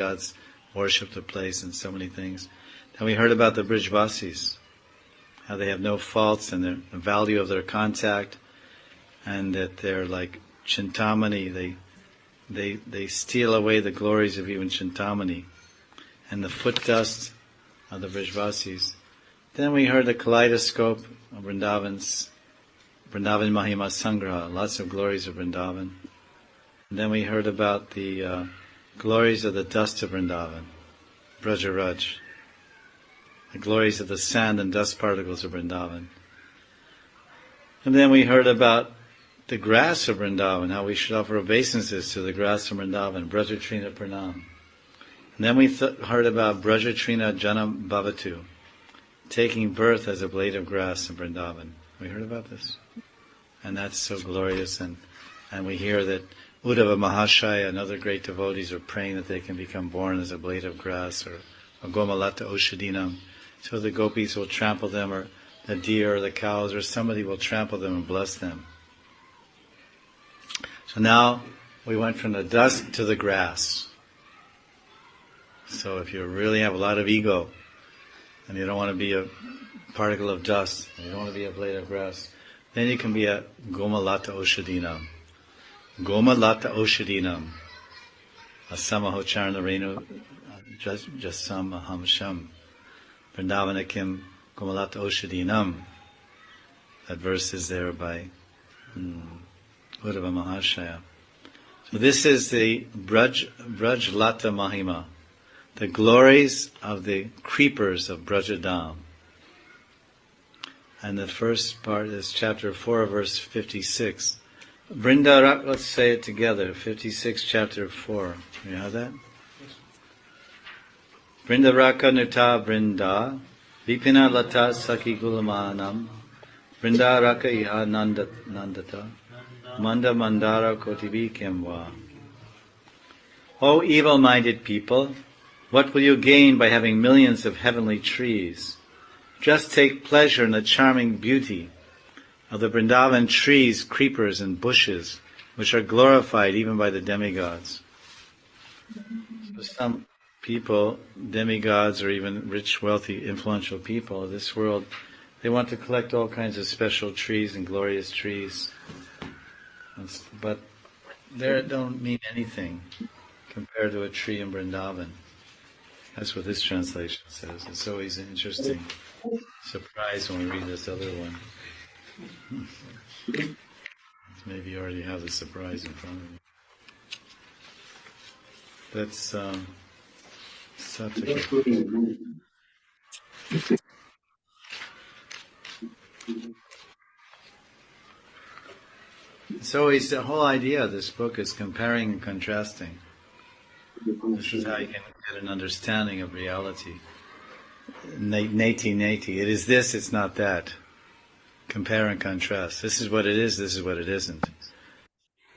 gods worship the place and so many things. Then we heard about the Brijvasis, how they have no faults and the value of their contact, and that they're like Chintamani, they steal away the glories of even Chintamani and the foot dust of the Brijvasis. Then we heard the kaleidoscope of Vrindavan Mahima Sangraha, lots of glories of Vrindavan. And then we heard about the glories of the dust of Vrindavan, Brajaraj, the glories of the sand and dust particles of Vrindavan. And then we heard about the grass of Vrindavan, how we should offer obeisances to the grass of Vrindavan, Brajatrina Pranam. And then we heard about Brajatrina Janam Bhavatu, taking birth as a blade of grass in Vrindavan. We heard about this? And that's so glorious, and we hear that Uddhava Mahashaya and other great devotees are praying that they can become born as a blade of grass, or a Gomalata Oshadinam, so the gopis will trample them, or the deer or the cows or somebody will trample them and bless them. So now we went from the dust to the grass. So if you really have a lot of ego and you don't want to be a particle of dust, and you don't want to be a blade of grass, then you can be a Gomalata Oshadinam. Gomalata Oshadinam. Asamaho Charna Renu Jasam Aham Sham. Vrindavanakim Gomalata Oshadinam. That verse is there by Uddhava Mahashaya. So this is the Braj Lata Mahima, the glories of the creepers of Brajadam. And the first part is chapter 4, verse 56. Vrindarak, let's say it together, 56, chapter 4. You have that? Vrindaraka Nuta Vrinda, Vipina Lata Saki Gulamanam, Vrindaraka Iha Nandata, Manda Mandara Kotivi Kemwa. O evil-minded people, what will you gain by having millions of heavenly trees? Just take pleasure in the charming beauty of the Vrindavan trees, creepers, and bushes, which are glorified even by the demigods. So some people, demigods, or even rich, wealthy, influential people of this world, they want to collect all kinds of special trees and glorious trees, but they don't mean anything compared to a tree in Vrindavan. That's what this translation says. It's always an interesting surprise when we read this other one. Maybe you already have the surprise in front of you. That's Satyaka. It's always the whole idea of this book is comparing and contrasting. This is how you can get an understanding of reality. Neti. It is this, it's not that. Compare and contrast. This is what it is, this is what it isn't.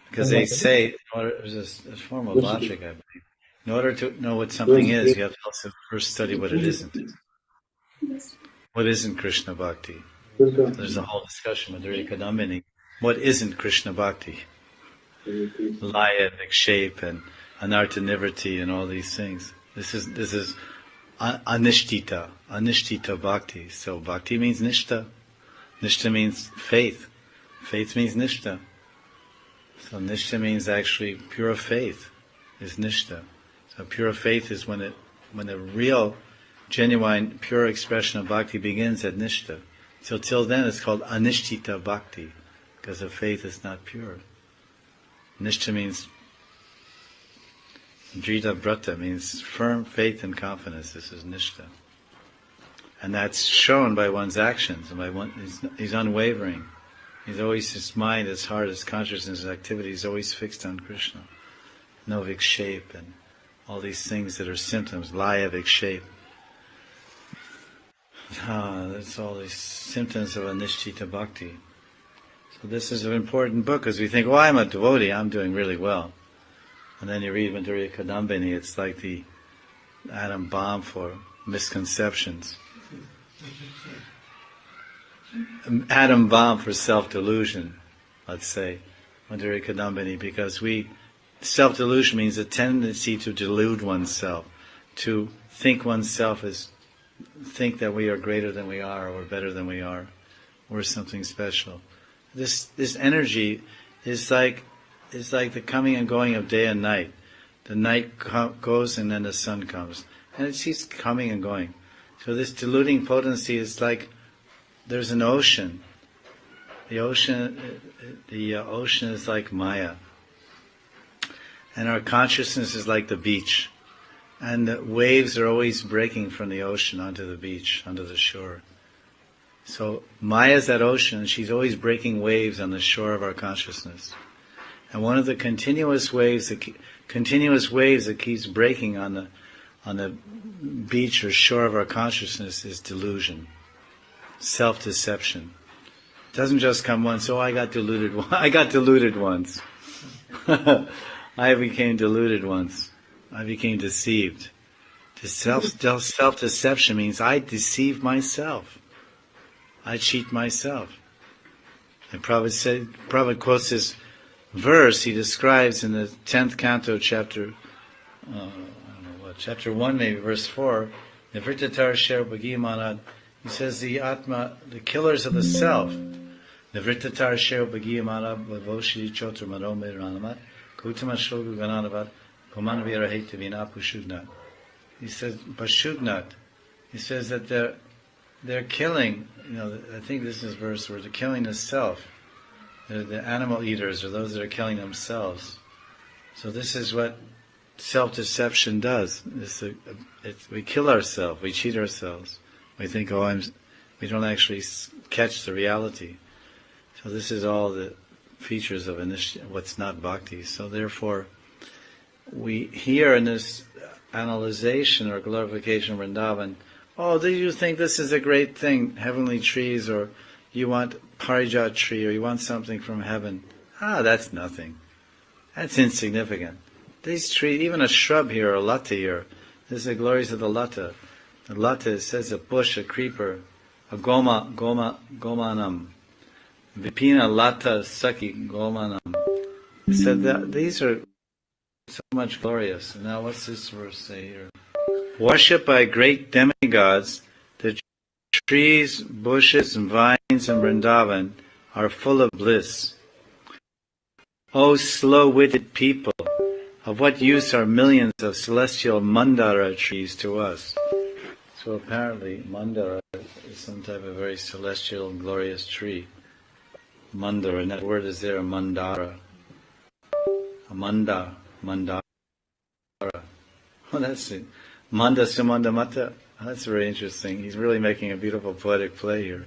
Because they say, there's a form of logic, I believe. In order to know what something is, you have to also first study what it isn't. What isn't Krishna Bhakti? There's a whole discussion with Dhira Damodara. What isn't Krishna Bhakti? Laya, Vikshepa, and Anartha Nivriti, and all these things. This is Anishtita Bhakti. So Bhakti means Nishta. Nishta means faith. Faith means Nishta. So Nishta means actually pure faith is Nishta. So pure faith is when the real, genuine, pure expression of Bhakti begins at Nishta. So till then it's called Anishtita Bhakti, because the faith is not pure. Nishta means Drita Brata, means firm faith and confidence. This is Nishta. And that's shown by one's actions, and by he's unwavering. He's always, his mind, his heart, his consciousness, his activity is always fixed on Krishna. No Vikshepa and all these things that are symptoms, Laya Vikshepa. That's all these symptoms of Anishtita Bhakti. So this is an important book, because we think, oh, I'm a devotee, I'm doing really well. And then you read Madhurya Kadambini, it's like the atom bomb for misconceptions. Atom bomb for self-delusion, let's say, Madhurya Kadambini, because we self-delusion means a tendency to delude oneself, to think that we are greater than we are, or better than we are, or something special. This energy is like the coming and going of day and night. The night goes and then the sun comes, and it keeps coming and going. So this deluding potency is like there's an ocean. The ocean is like Maya, and our consciousness is like the beach, and the waves are always breaking from the ocean onto the beach, onto the shore. So Maya is that ocean, and she's always breaking waves on the shore of our consciousness. And one of the continuous waves that keeps breaking on the beach or shore of our consciousness is delusion, self-deception. It doesn't just come once. Oh, I got deluded once. I became deluded once. I became deceived. Self-deception means I deceive myself. I cheat myself. And Prabhupada quotes this verse. He describes in the 10th canto, chapter 1, maybe verse 4. Nivrittatar Sher Bhagi Manad. He says the Atma, the killers of the self. Nivrittatar Sher Bhagi Manad Vavoshri Chotra Marome Ranamat Kutama Shogu Gananavat Komanavira Hetavina Pushugnat. He says Pashugnat. He says that they're killing, I think this is verse where they're killing the self. They're the animal eaters, or those that are killing themselves. So this is what self-deception does. We kill ourselves, we cheat ourselves. We think, we don't actually catch the reality. So this is all the features of what's not bhakti. So therefore, we hear in this analyzation or glorification of Vrindavan, oh, do you think this is a great thing, heavenly trees, or you want parijat tree, or you want something from heaven? That's nothing. That's insignificant. These trees, even a shrub here, or a lata here, this is the glories of the lata. The lata, it says a bush, a creeper, a gomanam. Vipina lata saki gomanam. It said that these are so much glorious. Now what's this verse say here? Worshipped by great demigods, the trees, bushes, and vines in Vrindavan are full of bliss. O slow-witted people, of what use are millions of celestial mandara trees to us? So apparently mandara is some type of very celestial and glorious tree. Mandara, and that word is there, mandara. Mandara. Oh, that's it. Manda Sumanda Mata. That's very interesting. He's really making a beautiful poetic play here.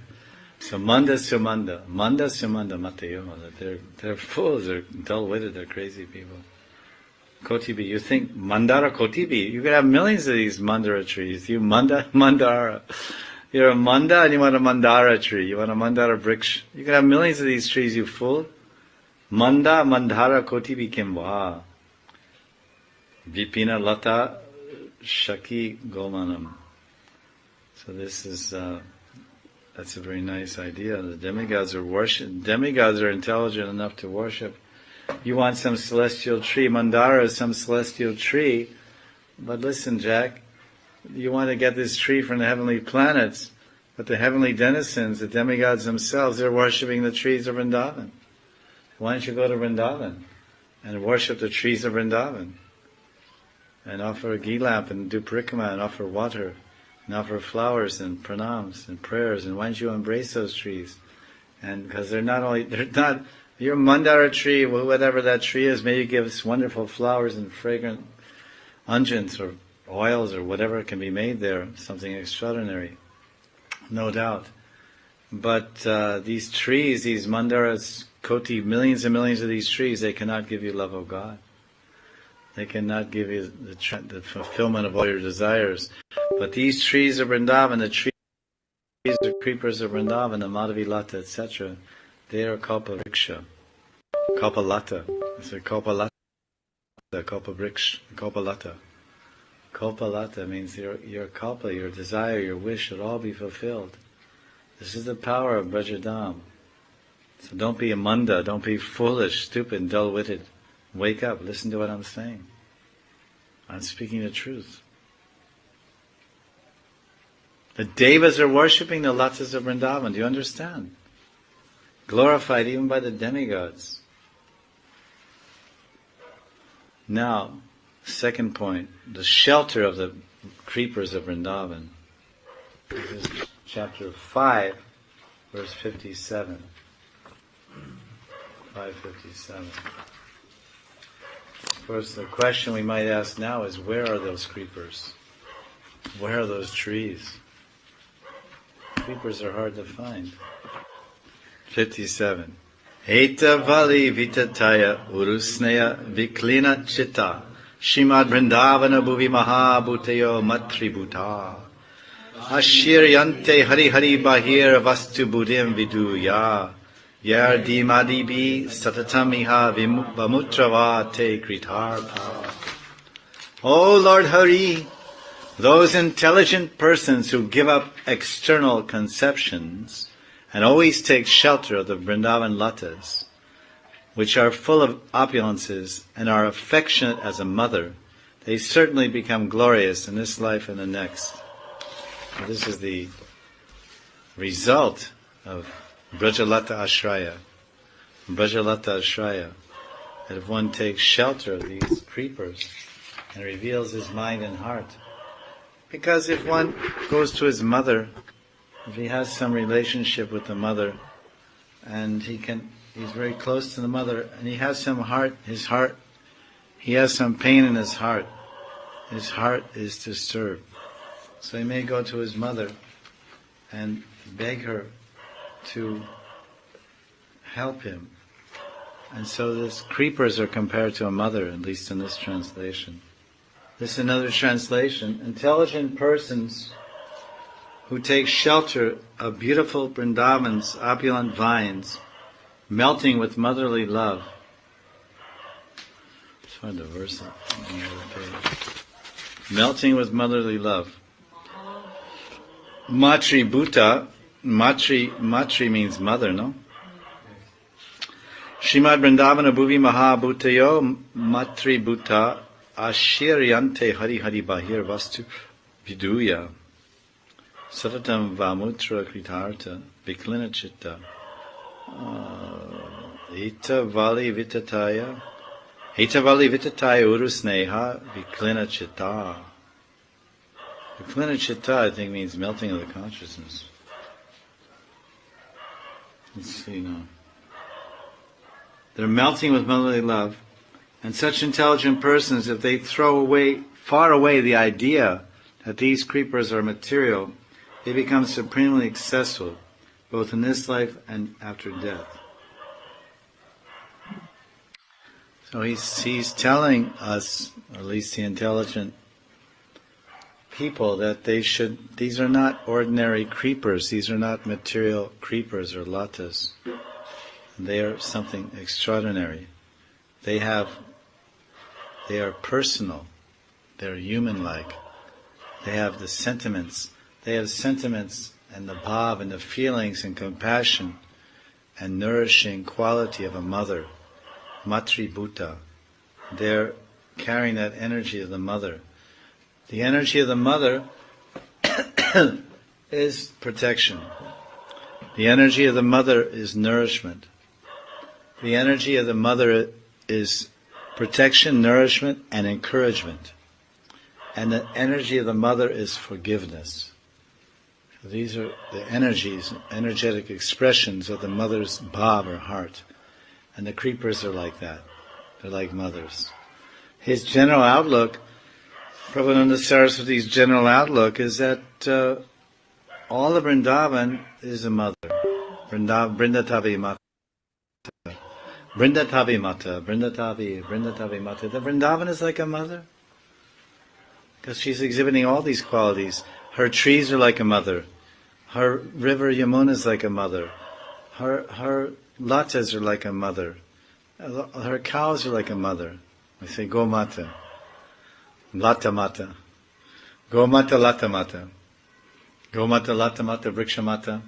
So Manda Sumanda Mata. They're fools, they're dull-witted, they're crazy people. Kotibi, you think Mandara Kotibi? You could have millions of these Mandara trees. You Mandara. You're a Manda and you want a Mandara tree. You want a Mandara brick. You could have millions of these trees, you fool. Mandara Kotibi Kimwa. Vipina Lata Shaki Gomanam. So this is that's a very nice idea. The demigods are intelligent enough to worship. You want some celestial tree. Mandara is some celestial tree. But listen, Jack, you want to get this tree from the heavenly planets, but the heavenly denizens, the demigods themselves, they're worshipping the trees of Vrindavan. Why don't you go to Vrindavan and worship the trees of Vrindavan? And offer a ghee lamp and do parikama and offer water and offer flowers and pranams and prayers, and why don't you embrace those trees? And because they're not your mandara tree, whatever that tree is, maybe gives wonderful flowers and fragrant unguents or oils or whatever can be made there, something extraordinary, no doubt. But these trees, these mandaras, koti, millions and millions of these trees, they cannot give you love of God. They cannot give you the fulfillment of all your desires. But these trees of Vrindavan, the trees, the creepers of Vrindavan, the Madhavi Lata, etc., they are kalpa vriksha. Kalpa lata. It's a kalpa lata, kalpa vriksha, kalpa lata. Kalpa lata means your kalpa, your desire, your wish should all be fulfilled. This is the power of Brajadam. So don't be a manda, don't be foolish, stupid, dull-witted. Wake up, listen to what I'm saying. I'm speaking the truth. The Devas are worshipping the Latas of Vrindavan, do you understand? Glorified even by the demigods. Now, second point, the shelter of the creepers of Vrindavan. This is chapter 5, verse 57. 557. Of course, the question we might ask now is, where are those creepers? Where are those trees? Creepers are hard to find. 57. Eta vali vitataya urusneya viklina chitta Shimad Vrindavana bhuvi mahabhutayo matribhuta Ashiryante hari hari bahir vastu buddhim viduya Yar dimadibi satatamiha vamutravate kritarpa. O Lord Hari, those intelligent persons who give up external conceptions and always take shelter of the Vrindavan Latas, which are full of opulences and are affectionate as a mother, they certainly become glorious in this life and the next. And this is the result of Brajalata Ashraya. Brajalata Ashraya. That if one takes shelter of these creepers and reveals his mind and heart. Because if one goes to his mother, if he has some relationship with the mother, and he's very close to the mother, and he has some he has some pain in his heart is disturbed. So he may go to his mother and beg her to help him. And so these creepers are compared to a mother, at least in this translation. This is another translation. Intelligent persons who take shelter of beautiful Vrindavan's opulent vines, melting with motherly love. It's hard to verse it on the other page. Melting with motherly love. Matri Bhuta, Matri means mother, no? Shrimad Vrindavana Bhuvi Mahabhutayo Matri Bhuta Ashiryante Hari Hari Bahir Vastu Viduya Satatam Vamutra Kritarta Viklina Chitta Ita Vali Vitataya Urusneha Viklina Chitta. Viklina Chitta, I think, means melting of the consciousness. Let's see now. They're melting with motherly love. And such intelligent persons, if they throw far away the idea that these creepers are material, they become supremely successful, both in this life and after death. So he's telling us, or at least the intelligent people, that these are not ordinary creepers, these are not material creepers or latas. They are something extraordinary. They are personal, they're human-like. They have the sentiments. They have sentiments and the bhav and the feelings and compassion and nourishing quality of a mother, matri bhuta. They're carrying that energy of the mother. The energy of the mother is protection. The energy of the mother is nourishment. The energy of the mother is protection, nourishment, and encouragement. And the energy of the mother is forgiveness. So these are the energies, energetic expressions of the mother's bhav or heart. And the creepers are like that. They're like mothers. His general outlook, Prabhupada Saraswati's general outlook, is that all of Vrindavan is a mother. Vrindatavi Mata. Vrindatavi Mata. Vrindatavi Mata. The Vrindavan is like a mother. Because she's exhibiting all these qualities. Her trees are like a mother. Her river Yamuna is like a mother. Her latas are like a mother. Her cows are like a mother. We say Go Mata. Lata Mata. Go Mata Lata Mata. Go Mata Lata Mata Vriksha Mata.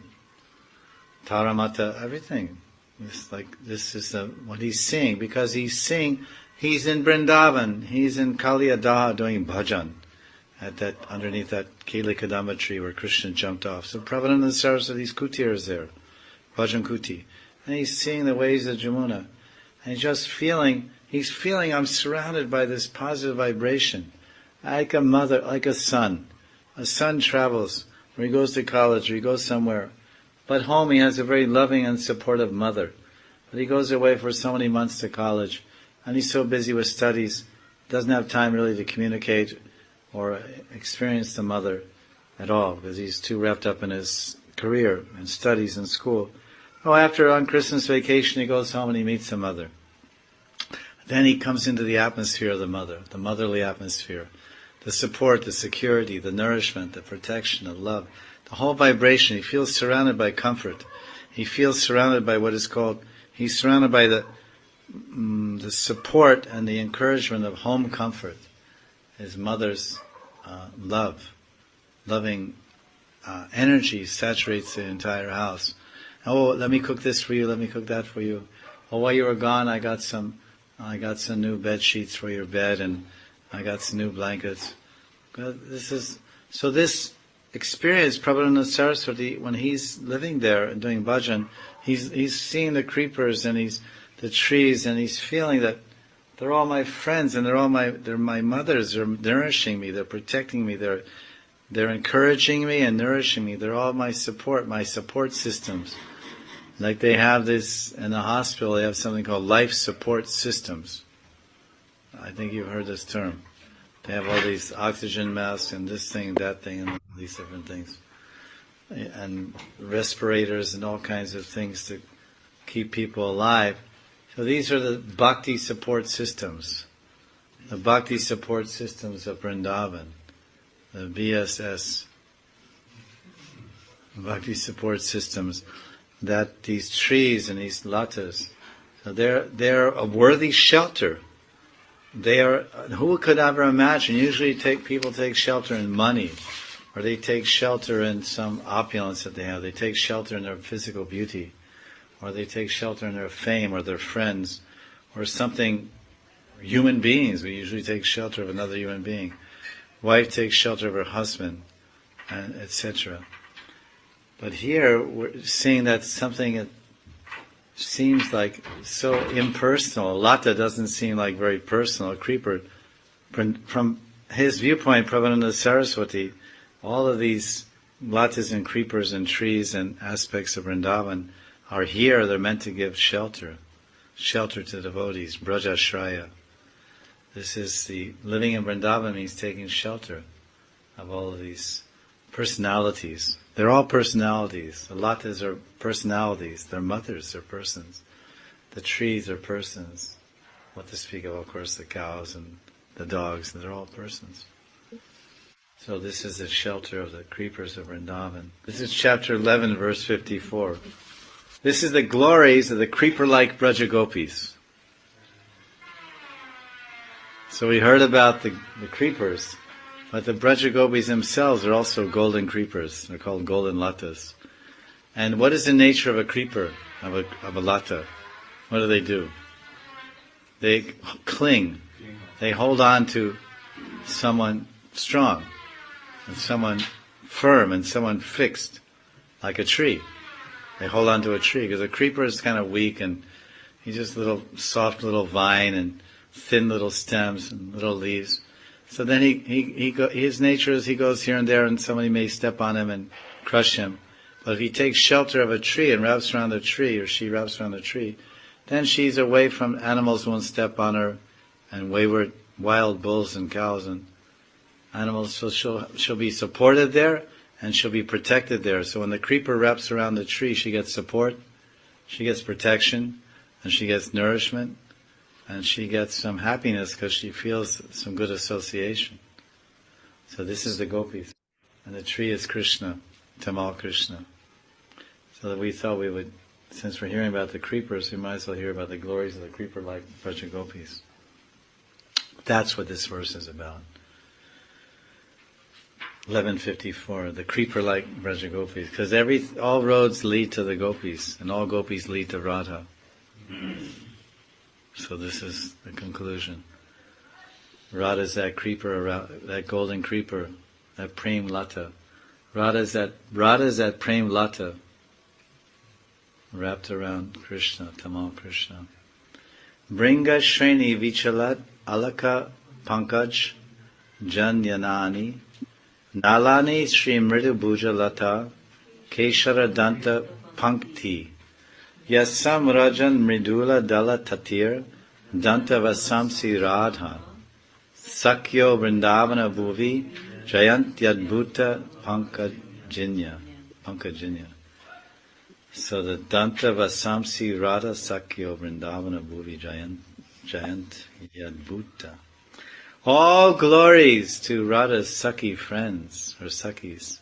Tara Mata. Everything. This is what he's seeing. Because he's seeing He's in Vrindavan. He's in Kaliyadaha doing bhajan underneath that Keli Kadamba tree where Krishna jumped off. So Prabhupada Saraswati's kutir is there, bhajan kuti. And he's seeing the waves of Jamuna. And he's feeling I'm surrounded by this positive vibration. Like a mother, like a son. A son travels, or he goes to college, or he goes somewhere. But home he has a very loving and supportive mother. But he goes away for so many months to college, and he's so busy with studies, doesn't have time really to communicate or experience the mother at all, because he's too wrapped up in his career and studies and school. On Christmas vacation he goes home and he meets the mother. Then he comes into the atmosphere of the mother, the motherly atmosphere. The support, the security, the nourishment, the protection, the love. The whole vibration, he feels surrounded by comfort. He feels surrounded by he's surrounded by the support and the encouragement of home comfort. His mother's loving energy saturates the entire house. Oh, let me cook this for you, let me cook that for you. Oh, while you were gone, I got some new bed sheets for your bed, and I got some new blankets. This experience, Prabhupada Saraswati, when he's living there and doing bhajan, he's seeing the creepers and the trees, and he's feeling that they're all my friends and they're my mothers. They're nourishing me, they're protecting me, they're encouraging me and nourishing me. They're all my support systems. Like they have this in the hospital, they have something called life support systems. I think you've heard this term. They have all these oxygen masks and this thing, that thing, and these different things. And respirators and all kinds of things to keep people alive. So these are the bhakti support systems. The bhakti support systems of Vrindavan. The BSS. Bhakti support systems. That these trees and these latas, so they're a worthy shelter. Who could ever imagine? Usually people take shelter in money, or they take shelter in some opulence that they have. They take shelter in their physical beauty, or they take shelter in their fame, or their friends, or something. Human beings, we usually take shelter of another human being. Wife takes shelter of her husband, and etc. But here we're seeing that something that seems like so impersonal. Lata doesn't seem like very personal. A creeper, from his viewpoint, Prabhupada Saraswati, all of these latas and creepers and trees and aspects of Vrindavan are here. They're meant to give shelter to devotees. Brajashraya. This is the living in Vrindavan means taking shelter of all of these personalities. They're all personalities. The latas are personalities. Their mothers are persons. The trees are persons. What to speak of course, the cows and the dogs. They're all persons. So this is the shelter of the creepers of Vrindavan. This is chapter 11, verse 54. This is the glories of the creeper-like Brajagopis. So we heard about the creepers. But the Brajagopis themselves are also golden creepers. They're called golden latas. And what is the nature of a creeper, of a lata? What do? They cling. They hold on to someone strong, and someone firm, and someone fixed, like a tree. They hold on to a tree, because a creeper is kind of weak, and he's just a soft little vine, and thin little stems, and little leaves. So then his nature is he goes here and there, and somebody may step on him and crush him. But if he takes shelter of a tree and wraps around the tree, or she wraps around the tree, then she's away from animals who won't step on her, and wayward wild bulls and cows and animals. So she'll be supported there, and she'll be protected there. So when the creeper wraps around the tree, she gets support, she gets protection, and she gets nourishment. And she gets some happiness because she feels some good association. So this is the gopis. And the tree is Krishna, Tamal Krishna. So that we thought we would, since we're hearing about the creepers, we might as well hear about the glories of the creeper-like Brajagopis. That's what this verse is about. 1154, the creeper-like Brajagopis. Because all roads lead to the gopis, and all gopis lead to Radha. So this is the conclusion. Radha is that creeper, that golden creeper, that prem lata. Radha is that prem lata wrapped around Krishna, Tamal Krishna. Bringa Shreni Vichalat Alaka Pankaj Janyanani Nalani Sri Mridu Bhuja Lata Keshara Danta Pankti Yasam Rajan Mridula Dala Tatir Danta Vasamsi Radha Sakyo Vrindavana Bhuvi Jayant Yadbhuta Pankajinya. So the Danta Vasamsi Radha Sakyo Vrindavana Bhuvi Jayant Yadbhuta. All glories to Radha's Sakhi friends, or Sakhis,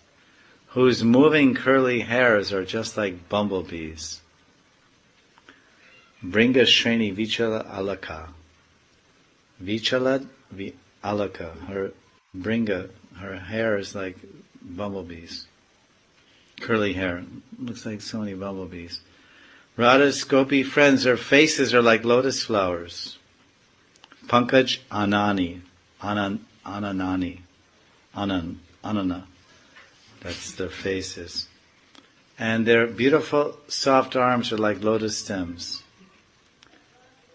whose moving curly hairs are just like bumblebees. Bringa Shreni Vichala Alaka. Vichala Alaka. Her hair is like bumblebees. Curly hair. Looks like so many bumblebees. Radha's gopi friends, their faces are like lotus flowers. Pankaj Anani. Ananani. Anana. That's their faces. And their beautiful soft arms are like lotus stems.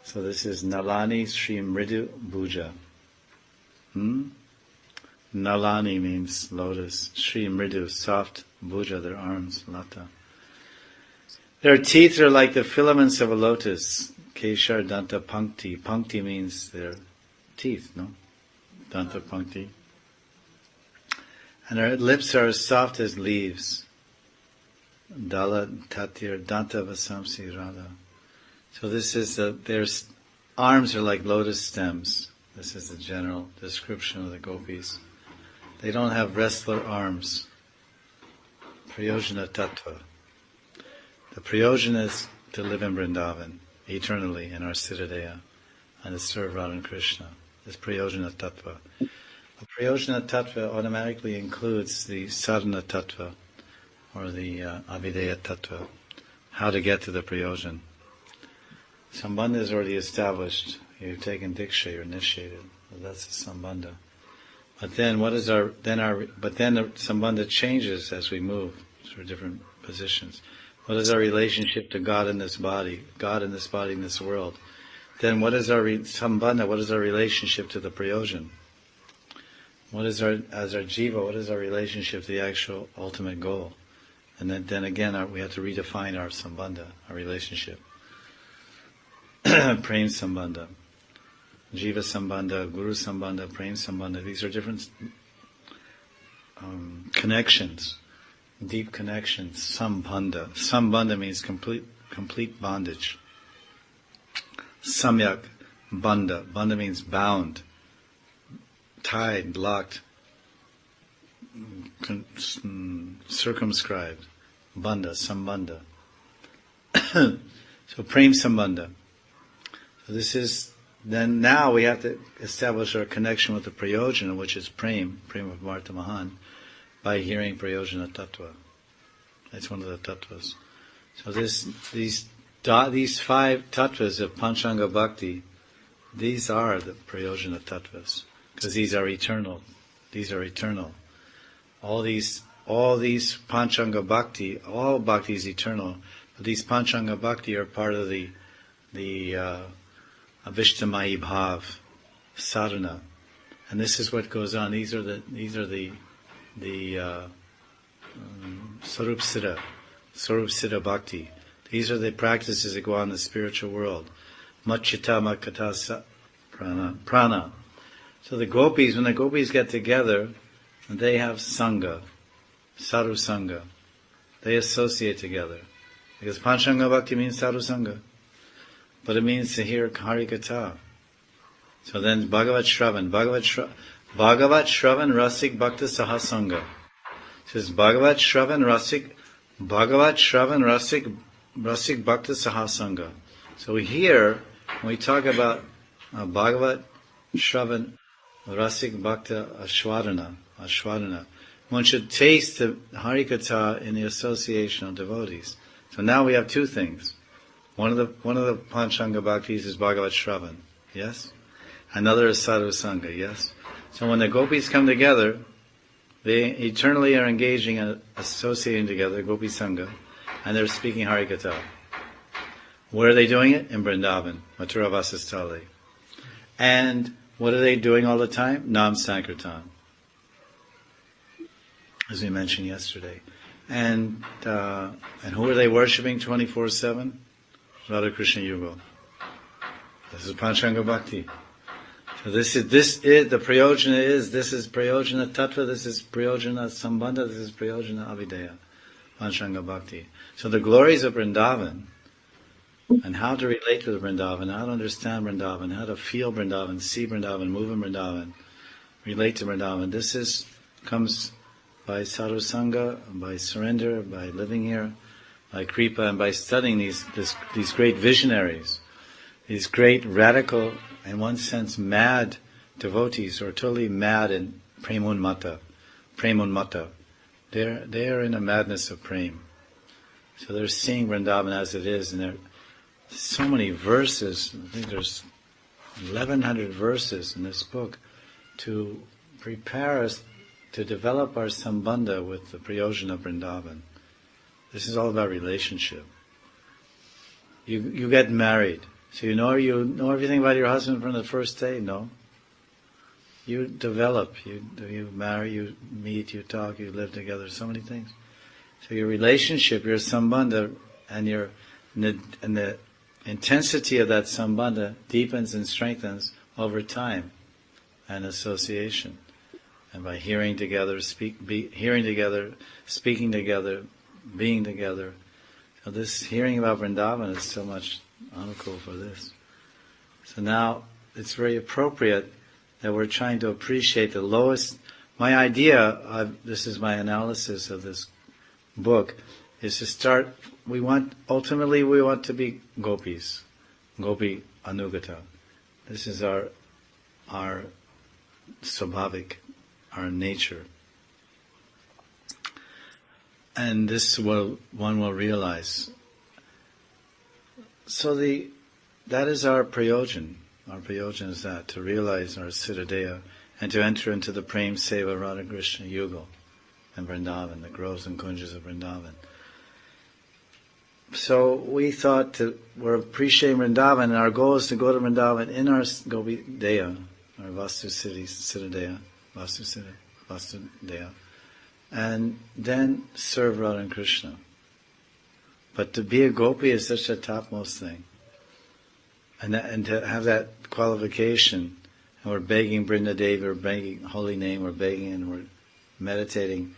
So this is Nalani Sri Mridu Bhuja. Nalani means lotus. Sri Mridu, soft. Bhuja, their arms, lata. Their teeth are like the filaments of a lotus. Keshar Danta Pankti. Pankti means their teeth, no? Danta Pankti. And their lips are as soft as leaves. Dala Tatir Danta Vasamsi Radha. So this is their arms are like lotus stems. This is the general description of the gopis. They don't have wrestler arms. Prayojana Tattva. The Prayojana is to live in Vrindavan eternally in our Siddhadeha and to serve Radha and Krishna. This Prayojana Tattva. The Prayojana Tattva automatically includes the Sadhana Tattva or the Avideya Tattva. How to get to the Prayojana. Sambandha is already established. You've taken Diksha, you're initiated. Well, that's the Sambandha. But then the Sambandha changes as we move through different positions. What is our relationship to God in this body? God in this body, in this world. Then what is our Sambandha? What is our relationship to the Prayojana? As our Jiva, what is our relationship to the actual ultimate goal? And then again, we have to redefine our Sambandha, our relationship. Prem Sambandha. Jiva Sambandha, Guru Sambandha, Prem Sambandha. These are different connections, deep connections. Sambandha. Sambandha means complete bondage. Samyak Bandha. Bandha means bound, tied, locked, circumscribed. Bandha, Sambandha. So Prem Sambandha. So this is. Then now we have to establish our connection with the Prayojana, which is Prem of Bharta Mahan, by hearing Prayojana Tattva. That's one of the Tattvas. So these 5 Tattvas of Panchanga Bhakti, these are the Prayojana Tattvas, because these are eternal. These are eternal. All these Panchanga Bhakti, all Bhakti is eternal, but these Panchanga Bhakti are part of the Avishtamai Bhav sadhana, and this is what goes on. These are the Sarup Siddha Bhakti. These are the practices that go on in the spiritual world. Machita Makata Prana. So the gopis, when the gopis get together, they have Sangha, Sadhu Sangha. They associate together. Because Panchanga Bhakti means Sadhu Sangha. But it means to hear Harikatha. So then Bhagavat Shravan Rasik Bhakta Sahasanga. It says Bhagavat Shravan Rasik Bhakta Sahasanga. So here, when we talk about Bhagavat Shravan Rasik Bhakta Ashwadana, one should taste the Harikatha in the association of devotees. So now we have 2 things. One of the Panchanga Bhaktis is Bhagavat Shravan, yes? Another is Sadhu Sangha, yes? So when the gopis come together, they eternally are engaging and associating together, Gopi Sangha, and they're speaking Harikatha. Where are they doing it? In Vrindavan, Mathura Vasistali. And what are they doing all the time? Nam Sankirtan, as we mentioned yesterday. And who are they worshipping 24/7? Radha Krishna Yugal. This is Panchanga Bhakti. So this is the Prayojana this is Prayojana Tattva, this is Prayojana Sambandha, this is Prayojana Avideya, Panchanga Bhakti. So the glories of Vrindavan, and how to relate to the Vrindavan, how to understand Vrindavan, how to feel Vrindavan, see Vrindavan, move in Vrindavan, relate to Vrindavan. This comes by sadhu sangha, by surrender, by living here, by kripa, and by studying these great visionaries, these great radical, in one sense, mad devotees who are totally mad in premunmata. They're in a madness of prem. So they're seeing Vrindavan as it is, and there are so many verses. I think there's 1,100 verses in this book to prepare us to develop our sambandha with the Prayojana of Vrindavan. This is all about relationship. You get married. So you know everything about your husband from the first day? No. You develop, you marry, you meet, you talk, you live together, so many things. So your relationship, your sambandha, and the intensity of that sambandha deepens and strengthens over time and association. And by hearing together, hearing together, speaking together, being together. So this hearing about Vrindavan is so much anukul for this. So now it's very appropriate that we're trying to appreciate the lowest. My idea, this is my analysis of this book, is to start. Ultimately we want to be gopis, gopi anugata. This is our swabhavik, our nature. And this one will realize. So that is our prayojan. Our prayojan is that, to realize our siddhadeha and to enter into the prem seva Radha Krishna yugal and Vrindavan, the groves and kunjas of Vrindavan. So we thought we're appreciating Vrindavan, and our goal is to go to Vrindavan in our Gopi Deha, our Vastu Siddhi, Siddhadeha, Vastu Siddhi, Vastu Deha, and then serve Radha and Krishna. But to be a gopi is such a topmost thing. And to have that qualification, and we're begging Brinda Devi, we're begging holy name, we're begging and we're meditating.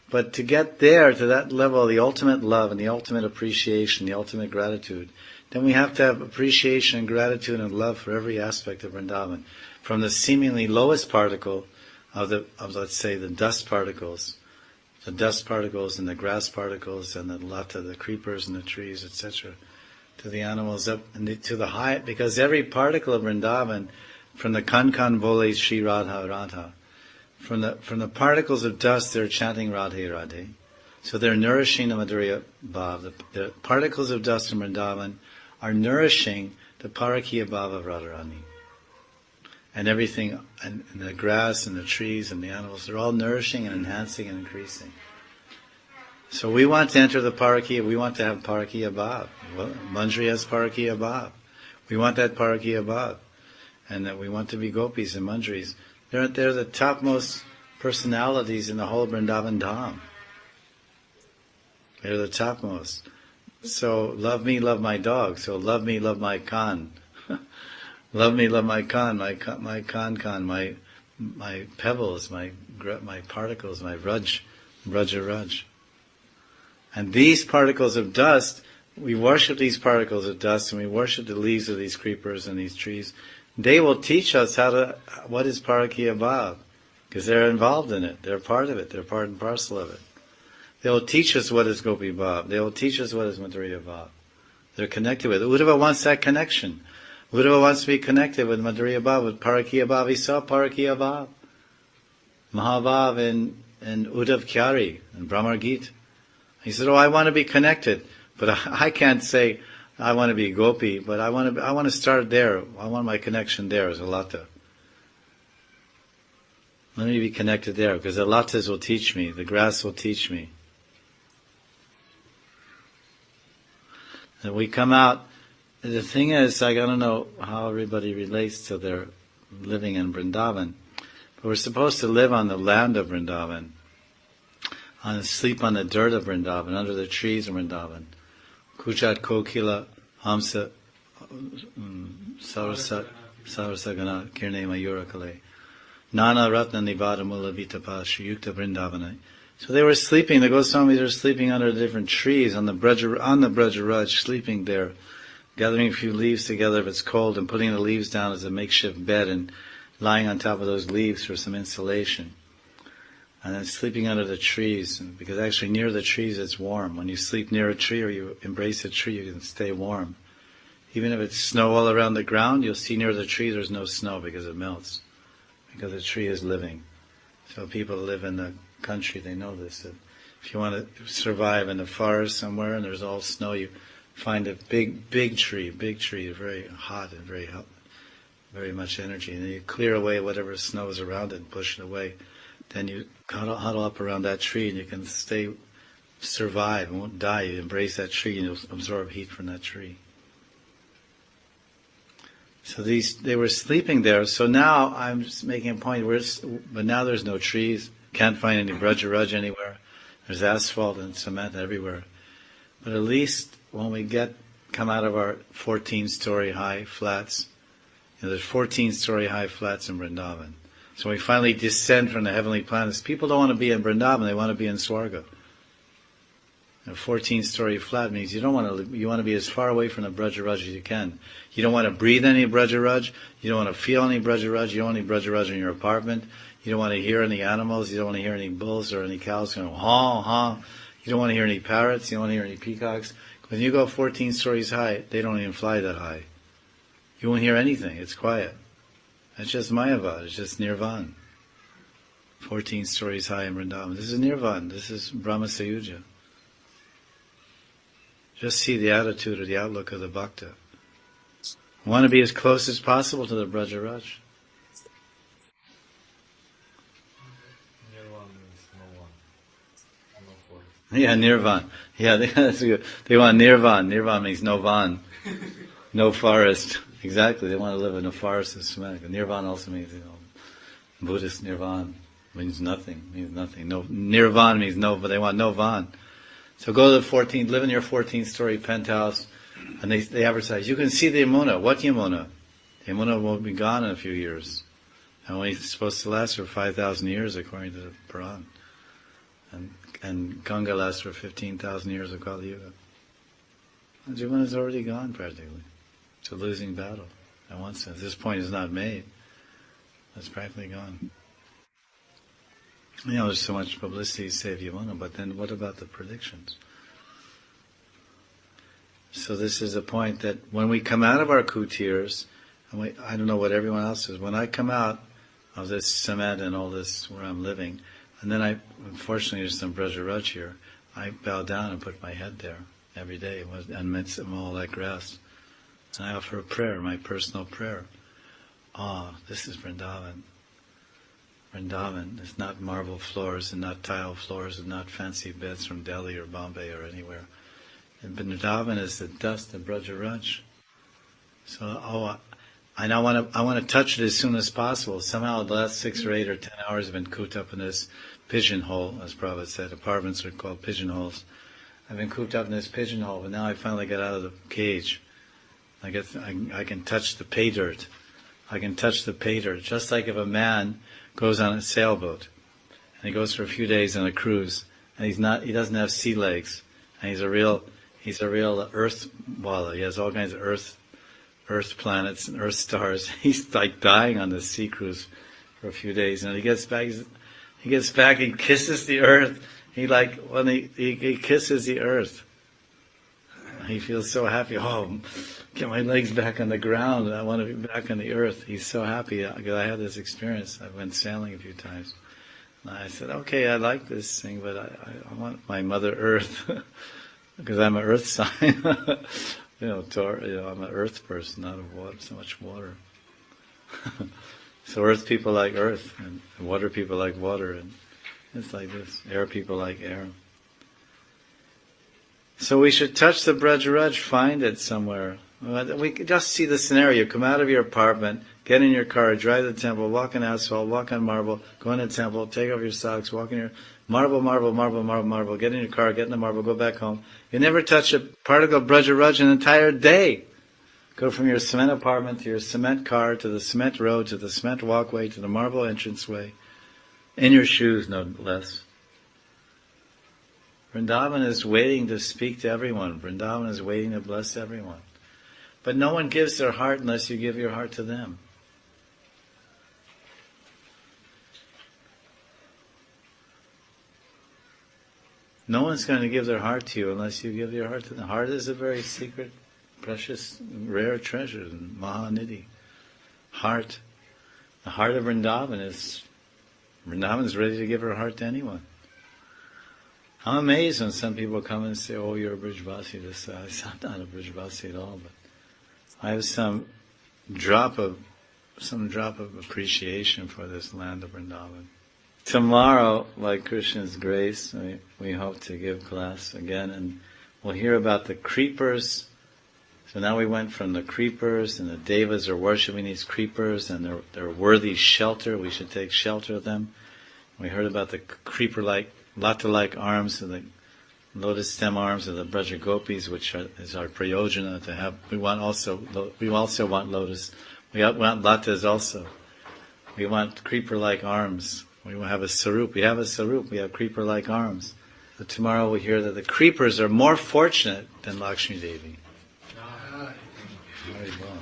But to get there, to that level, the ultimate love and the ultimate appreciation, the ultimate gratitude, then we have to have appreciation and gratitude and love for every aspect of Vrindavan. From the seemingly lowest particle of let's say, the dust particles and the grass particles and the lata, the creepers and the trees, etc., to the animals up and to the high, because every particle of Vrindavan, from the Kankan Bole Shri Radha Radha, from the particles of dust, they're chanting Radhe Radhe. So they're nourishing the Madhurya Bhav. The particles of dust in Vrindavan are nourishing the Parakiya Bhav of Radharani. And everything, and the grass and the trees and the animals, they're all nourishing and enhancing and increasing. So we want to enter the Parakiya, we want to have Parakiya Bhav. Well, Manjri has Parakiya Bhav. We want that Parakiya Bhav. And that we want to be gopis and manjris. They're the topmost personalities in the whole Vrindavan Dham. They're the topmost. So love me, love my dog. So love me, love my Khan. Love me, love my Khan, my Khan, my pebbles, my particles, my Raj. And these particles of dust, we worship these particles of dust, and we worship the leaves of these creepers and these trees. They will teach us what is Parakiya Bhav, because they're involved in it. They're part of it. They're part and parcel of it. They will teach us what is Gopi Bhav. They will teach us what is Madhurya Bhav. They're connected with it. Uddhava wants that connection. Uddhava wants to be connected with Madhurya Bhav, with Parakiya Bhav. He saw Parakiya Bhav. Mahabhav in Uddhav Kyari, in Brahmar Gita. He said, I want to be connected, but I can't say, I want to be gopi, but I want to start there. I want my connection there as a lata. Let me be connected there, because the latas will teach me, the grass will teach me. And we come out, the thing is, I don't know how everybody relates to their living in Vrindavan, but we're supposed to live on the land of Vrindavan, sleep on the dirt of Vrindavan, under the trees of Vrindavan. Kuchat Kokila Hamsa Sarasagana Kirne Mayura Kale Nana Ratna Nivada Mula Vitapa Shiyukta Vrindavana. So they were sleeping, the Goswamis were sleeping under different trees on the Brajaraj, sleeping there, gathering a few leaves together if it's cold and putting the leaves down as a makeshift bed and lying on top of those leaves for some insulation. And then sleeping under the trees, because actually near the trees it's warm. When you sleep near a tree or you embrace a tree, you can stay warm. Even if it's snow all around the ground, you'll see near the tree there's no snow because it melts. Because the tree is living. So people who live in the country, they know this. That if you want to survive in the forest somewhere and there's all snow, you find a big tree, very hot and very much energy. And then you clear away whatever snow is around it and push it away. Then you huddle up around that tree and you can survive, and won't die. You embrace that tree and you'll absorb heat from that tree. So they were sleeping there. So now I'm just making a point. But now there's no trees. Can't find any Brajaraj anywhere. There's asphalt and cement everywhere. But at least when we come out of our 14-story high flats, there's 14-story high flats in Vrindavan. So we finally descend from the heavenly planets. People don't want to be in Vrindavan, they want to be in Swarga. A 14-story flat means you want to be as far away from the Brajaraj as you can. You don't want to breathe any Brajaraj, you don't want to feel any Brajaraj, you don't want any Brajaraj in your apartment, you don't want to hear any animals, you don't want to hear any bulls or any cows going haw, haw. You don't want to hear any parrots, you don't want to hear any peacocks. When you go 14 stories high, they don't even fly that high. You won't hear anything, it's quiet. It's just Mayavad, it's just Nirvan. 14 stories high in Vrindavan. This is Nirvan, this is Brahma Sayuja. Just see the attitude or the outlook of the Bhakta. Want to be as close as possible to the Brajaraj. Nirvan means no one. No forest. Yeah, Nirvan. Yeah, that's good. They want Nirvan. Nirvan means no van. No forest. Exactly. They want to live in a forest of cement. Nirvan also means, Buddhist Nirvan means nothing. No, Nirvan means no, but they want no van. So go to the live in your 14-story penthouse, and they advertise, you can see the Yamuna. What Yamuna? The Yamuna will be gone in a few years. And only supposed to last for 5,000 years, according to the Puran. And Ganga lasts for 15,000 years of Kali Yuga. And Yamuna's already gone, practically. It's a losing battle. In one sense, this point is not made. It's practically gone. There's so much publicity to save Yamuna, but then what about the predictions? So this is a point that when we come out of our kutirs, and I don't know what everyone else is, when I come out of this cement and all this where I'm living, and then unfortunately there's some Brajaraj here, I bow down and put my head there every day amidst all that grass. And I offer a prayer, my personal prayer. This is Vrindavan. Vrindavan is not marble floors and not tile floors and not fancy beds from Delhi or Bombay or anywhere. And Vrindavan is the dust of Brajaraj. So, I want to touch it as soon as possible. Somehow the last 6 or 8 or 10 hours have been cooped up in this pigeonhole, as Prabhupada said. Apartments are called pigeonholes. I've been cooped up in this pigeonhole, but now I finally got out of the cage. I can touch the pay dirt. I can touch the pay dirt. Just like if a man goes on a sailboat and he goes for a few days on a cruise and he doesn't have sea legs and he's a real earth walla. He has all kinds of earth planets and earth stars. He's like dying on this sea cruise for a few days, and he gets back and kisses the earth. When he kisses the earth, he feels so happy. Get my legs back on the ground. I want to be back on the earth. He's so happy because I had this experience. I went sailing a few times. And I said, okay, I like this thing, but I want my Mother Earth because I'm an earth sign. I'm an earth person, not of water, so much water. So earth people like earth, and water people like water, and it's like this. Air people like air. So we should touch the Braj, find it somewhere. We could just see the scenario. Come out of your apartment, get in your car, drive to the temple, walk on asphalt, walk on marble, go in the temple, take off your socks, walk in your marble, get in your car, get in the marble, go back home. You never touch a particle of Braj an entire day. Go from your cement apartment to your cement car, to the cement road, to the cement walkway, to the marble entranceway. In your shoes, no less. Vrindavan is waiting to speak to everyone. Vrindavan is waiting to bless everyone. But no one gives their heart unless you give your heart to them. No one's going to give their heart to you unless you give your heart to them. Heart is a very secret, precious, rare treasure, Mahanidhi. Heart. The heart of Vrindavan is ready to give her heart to anyone. I'm amazed when some people come and say, "Oh, you're a Brijvasi." I'm not a Brijvasi at all, but I have some drop of appreciation for this land of Vrindavan. Tomorrow, by Krishna's grace, we hope to give class again, and we'll hear about the creepers. So now we went from the creepers, and the devas are worshipping these creepers, and they're worthy shelter. We should take shelter of them. We heard about the creeper-like, lata-like arms, of the lotus stem arms of the Braja Gopis, which is our prayojana to have. We also want lotus. We want latas also. We want creeper-like arms. We will have a sarup. We have a sarup. We have creeper-like arms. So tomorrow we hear that the creepers are more fortunate than Lakshmi Devi. Very well.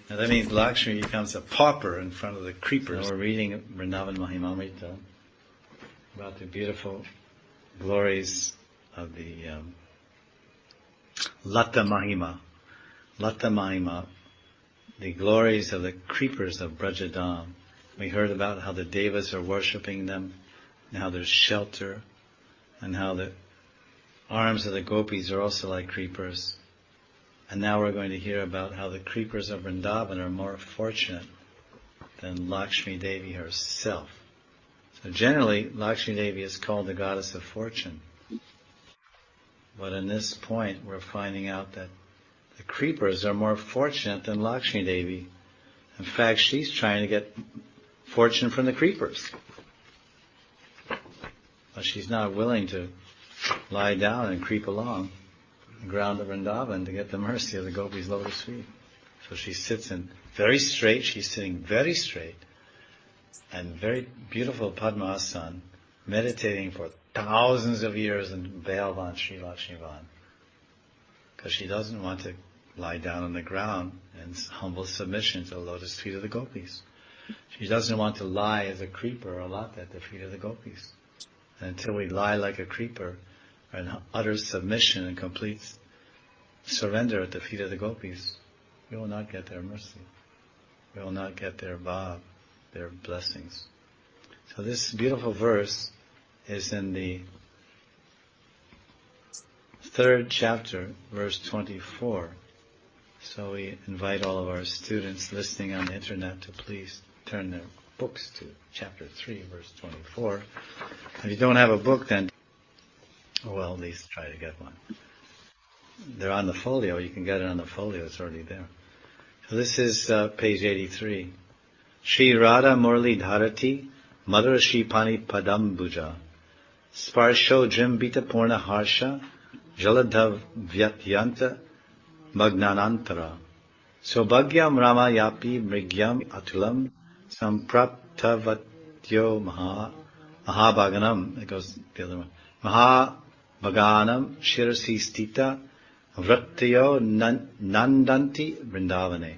Now that means Lakshmi becomes a pauper in front of the creepers. Now we're reading Vrindavan Mahimamrita about the beautiful glories of the Lata Mahima. Lata Mahima, the glories of the creepers of Brajadam. We heard about how the devas are worshipping them, and how there's shelter, and how the arms of the gopis are also like creepers. And now we're going to hear about how the creepers of Vrindavan are more fortunate than Lakshmi Devi herself. So generally, Lakshmi Devi is called the goddess of fortune. But in this point, we're finding out that the creepers are more fortunate than Lakshmi Devi. In fact, she's trying to get fortune from the creepers. But she's not willing to lie down and creep along the ground of Vrindavan to get the mercy of the gopis' lotus feet. So she sits in very straight, she's sitting very straight, and very beautiful Padmasana, meditating for thousands of years in Bhaivan, Sri Lakshmivan. Because she doesn't want to lie down on the ground in humble submission to the lotus feet of the gopis. She doesn't want to lie as a creeper or lata at the feet of the gopis. And until we lie like a creeper, or in utter submission and complete surrender at the feet of the gopis, we will not get their mercy. We will not get their bhav, their blessings. So this beautiful verse is in the 3rd chapter, verse 24. So we invite all of our students listening on the internet to please turn their books to chapter 3, verse 24. If you don't have a book, then, well, at least try to get one. They're on the folio. You can get it on the folio. It's already there. So this is page 83. Shri Radha Murli Dharati Madhura Shri Pani Padambuja Sparsho Drimbita Purna Harsha Jaladhav Vyatyanta Magnanantara Sobhagyam Rama Yapi Mrigyam Atulam Sampraptavatyo Mahabhaganam. It goes the other one. Mahabhaganam Shirasi Stita Vratyo Nandanti Vrindavane.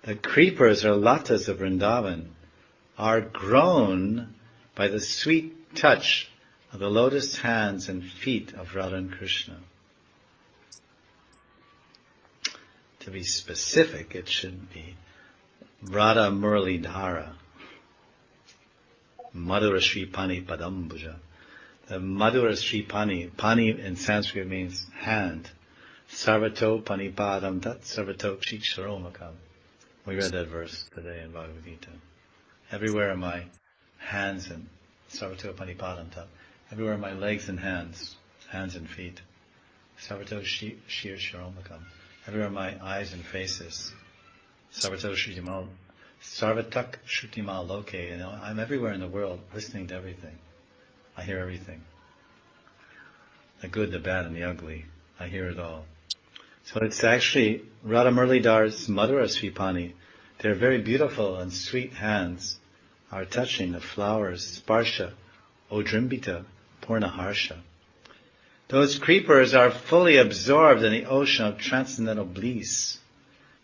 The creepers or latas of Vrindavan are grown by the sweet touch of the lotus hands and feet of Radha and Krishna. To be specific, it should be Radha Murli Dhara, Madhura Shri Pani Padambuja. the Madhura Sri Pani. Pani in Sanskrit means hand. Sarvato Panipadam Tat Sarvato Chiksharomakam. We read that verse today in Bhagavad Gita. Everywhere are my hands and Sarvato Panipadam Tat. Everywhere are my legs and hands and feet. Sarvato Shir Sharomakam. Everywhere are my eyes and faces. Sarvato Shrutimal. Sarvatak Shrutimal Loke. I'm everywhere in the world, listening to everything. I hear everything. The good, the bad, and the ugly. I hear it all. So it's actually Radha Murlidar's Madhura Svipani. Their very beautiful and sweet hands are touching the flowers, Sparsha, Odrimbita, Purnaharsha. Those creepers are fully absorbed in the ocean of transcendental bliss.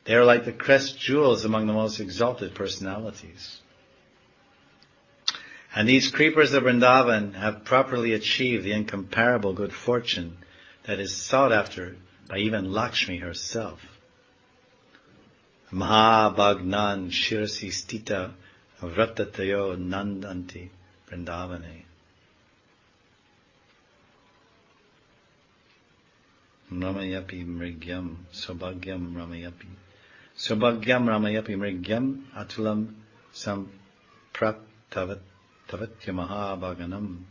They are like the crest jewels among the most exalted personalities. And these creepers of Vrindavan have properly achieved the incomparable good fortune that is sought after by even Lakshmi herself. Mahabhagnan Shirasi Stita Vrtatayo Nandanti Vrindavane. Ramayapi Mrigyam Sobhagyam Ramayapi. Sobhagyam Ramayapi Mrigyam Atulam Sampraptavat Tavatya Mahabhaganam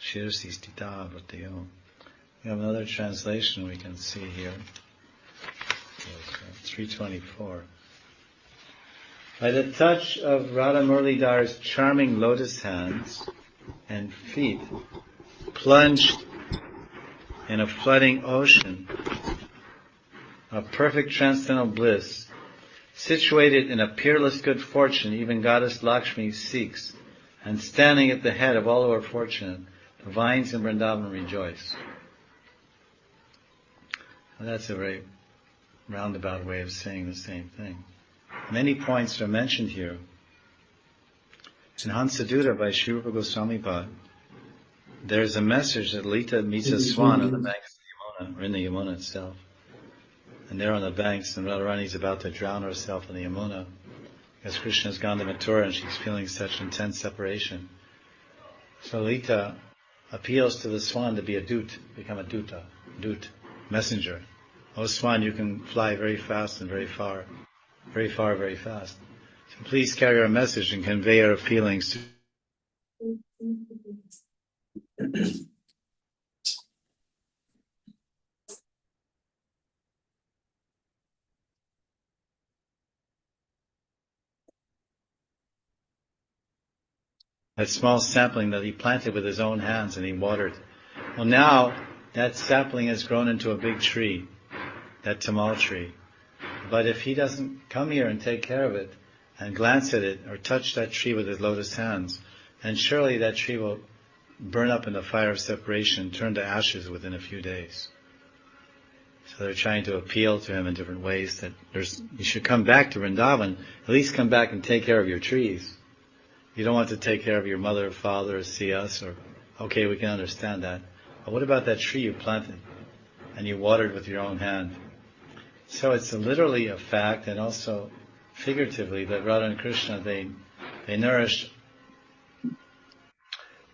Shirasi Stita Vrtayo. We have another translation we can see here. 324. By the touch of Radha Murlidar's charming lotus hands and feet, plunged in a flooding ocean of perfect transcendental bliss, situated in a peerless good fortune even Goddess Lakshmi seeks, and standing at the head of all who are fortunate, the vines in Vrindavan rejoice. Well, that's a very roundabout way of saying the same thing. Many points are mentioned here. In Hansadutta by Sri Rupa Goswami Pad, there's a message that Lita meets a swan on the banks of the Yamuna, or in the Yamuna itself. And they're on the banks, and Radharani's about to drown herself in the Yamuna, because Krishna's gone to Mathura and she's feeling such intense separation. So Lita appeals to the swan to be a dut, become a dut, messenger. Oh swan, you can fly very fast and very far, very fast. So please carry our message and convey our feelings to that small sapling that he planted with his own hands and he watered. Well, now that sapling has grown into a big tree, that tamal tree. But if he doesn't come here and take care of it and glance at it or touch that tree with his lotus hands, then surely that tree will burn up in the fire of separation, turn to ashes within a few days. So they're trying to appeal to him in different ways that you should come back to Vrindavan, at least come back and take care of your trees. You don't want to take care of your mother or father or see us, or, okay, we can understand that. But what about that tree you planted and you watered with your own hand? So it's literally a fact, and also figuratively, that Radha and Krishna, they nourish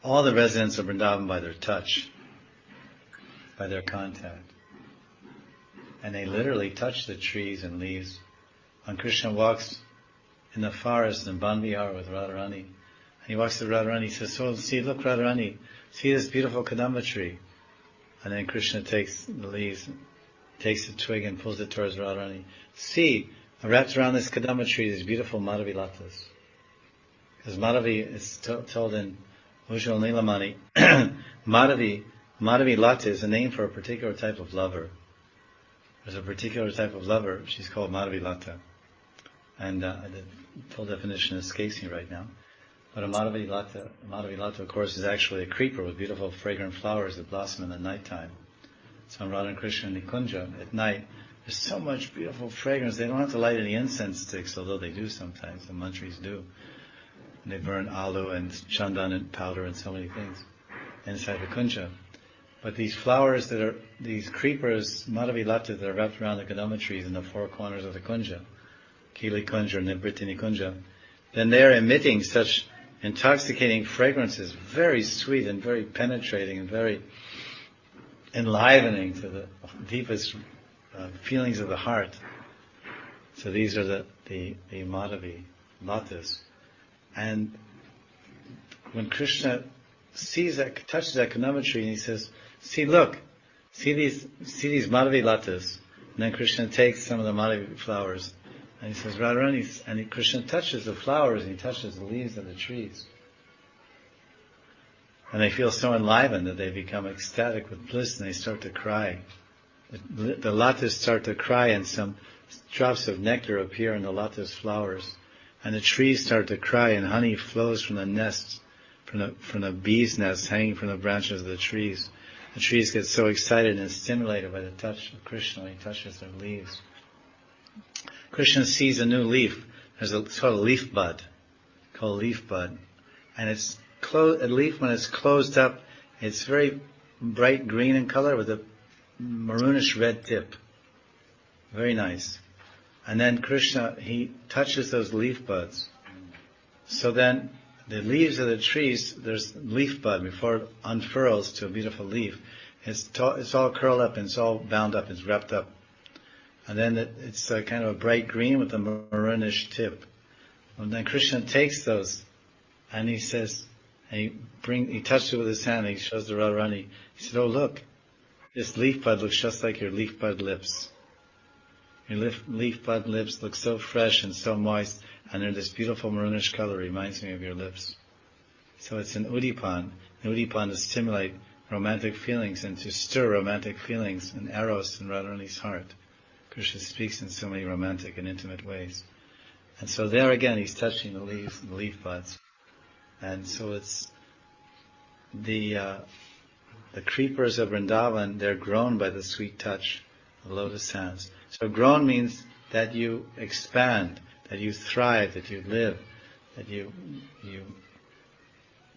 all the residents of Vrindavan by their touch, by their contact. And they literally touch the trees and leaves. When Krishna walks in the forest in Banvihar with Radharani, and he walks to Radharani, he says, "Oh, see, look, Radharani, see this beautiful kadamba tree." And then Krishna takes the leaves, takes a twig and pulls it towards Radharani. See, wrapped around this kadamba tree, these beautiful Madhavi latas. Because Madhavi is told in Ujjwal Nilamani, Madhavi lata is a name for a particular type of lover. There's a particular type of lover, she's called Madhavi lata. And the full definition escapes me right now. But a Madhavi lata, of course, is actually a creeper with beautiful fragrant flowers that blossom in the nighttime. So in Radha and Krishna Nikunja, at night, there's so much beautiful fragrance. They don't have to light any incense sticks, although they do sometimes, the mantris do. And they burn alu and chandan and powder and so many things inside the kunja. But these flowers that are, these creepers, Madhavi lata, that are wrapped around the kadamba trees in the four corners of the kunja, Kili kunja, Nivriti kunja, then they are emitting such intoxicating fragrances, very sweet and very penetrating and very enlivening to the deepest feelings of the heart. So these are the Madhavi, latas. And when Krishna touches that Kadamba tree and he says, see these Madhavi latas. And then Krishna takes some of the Madhavi flowers and he says, Radharani, and Krishna touches the flowers and he touches the leaves of the trees. And they feel so enlivened that they become ecstatic with bliss and they start to cry. The latas start to cry and some drops of nectar appear in the latas flowers. And the trees start to cry and honey flows from the nests, from the bees' nests hanging from the branches of the trees. The trees get so excited and stimulated by the touch of Krishna when he touches their leaves. Krishna sees a new leaf. It's called a leaf bud. And it's a leaf when it's closed up, it's very bright green in color with a maroonish red tip. Very nice. And then Krishna, he touches those leaf buds. So then the leaves of the trees, there's leaf bud before it unfurls to a beautiful leaf. It's all curled up and it's all bound up, it's wrapped up. And then it's kind of a bright green with a maroonish tip. And then Krishna takes those and he says, and he touched it with his hand and he shows the Radharani. He said, oh look, this leaf bud looks just like your leaf bud lips. Your leaf bud lips look so fresh and so moist, and they're this beautiful maroonish color, reminds me of your lips. So it's an udipan. An udipan to stimulate romantic feelings and to stir romantic feelings and eros in Radharani's heart. Krishna speaks in so many romantic and intimate ways. And so there again, he's touching the leaves and the leaf buds. And so it's the creepers of Vrindavan, they're grown by the sweet touch of lotus hands. So grown means that you expand, that you thrive, that you live, that you're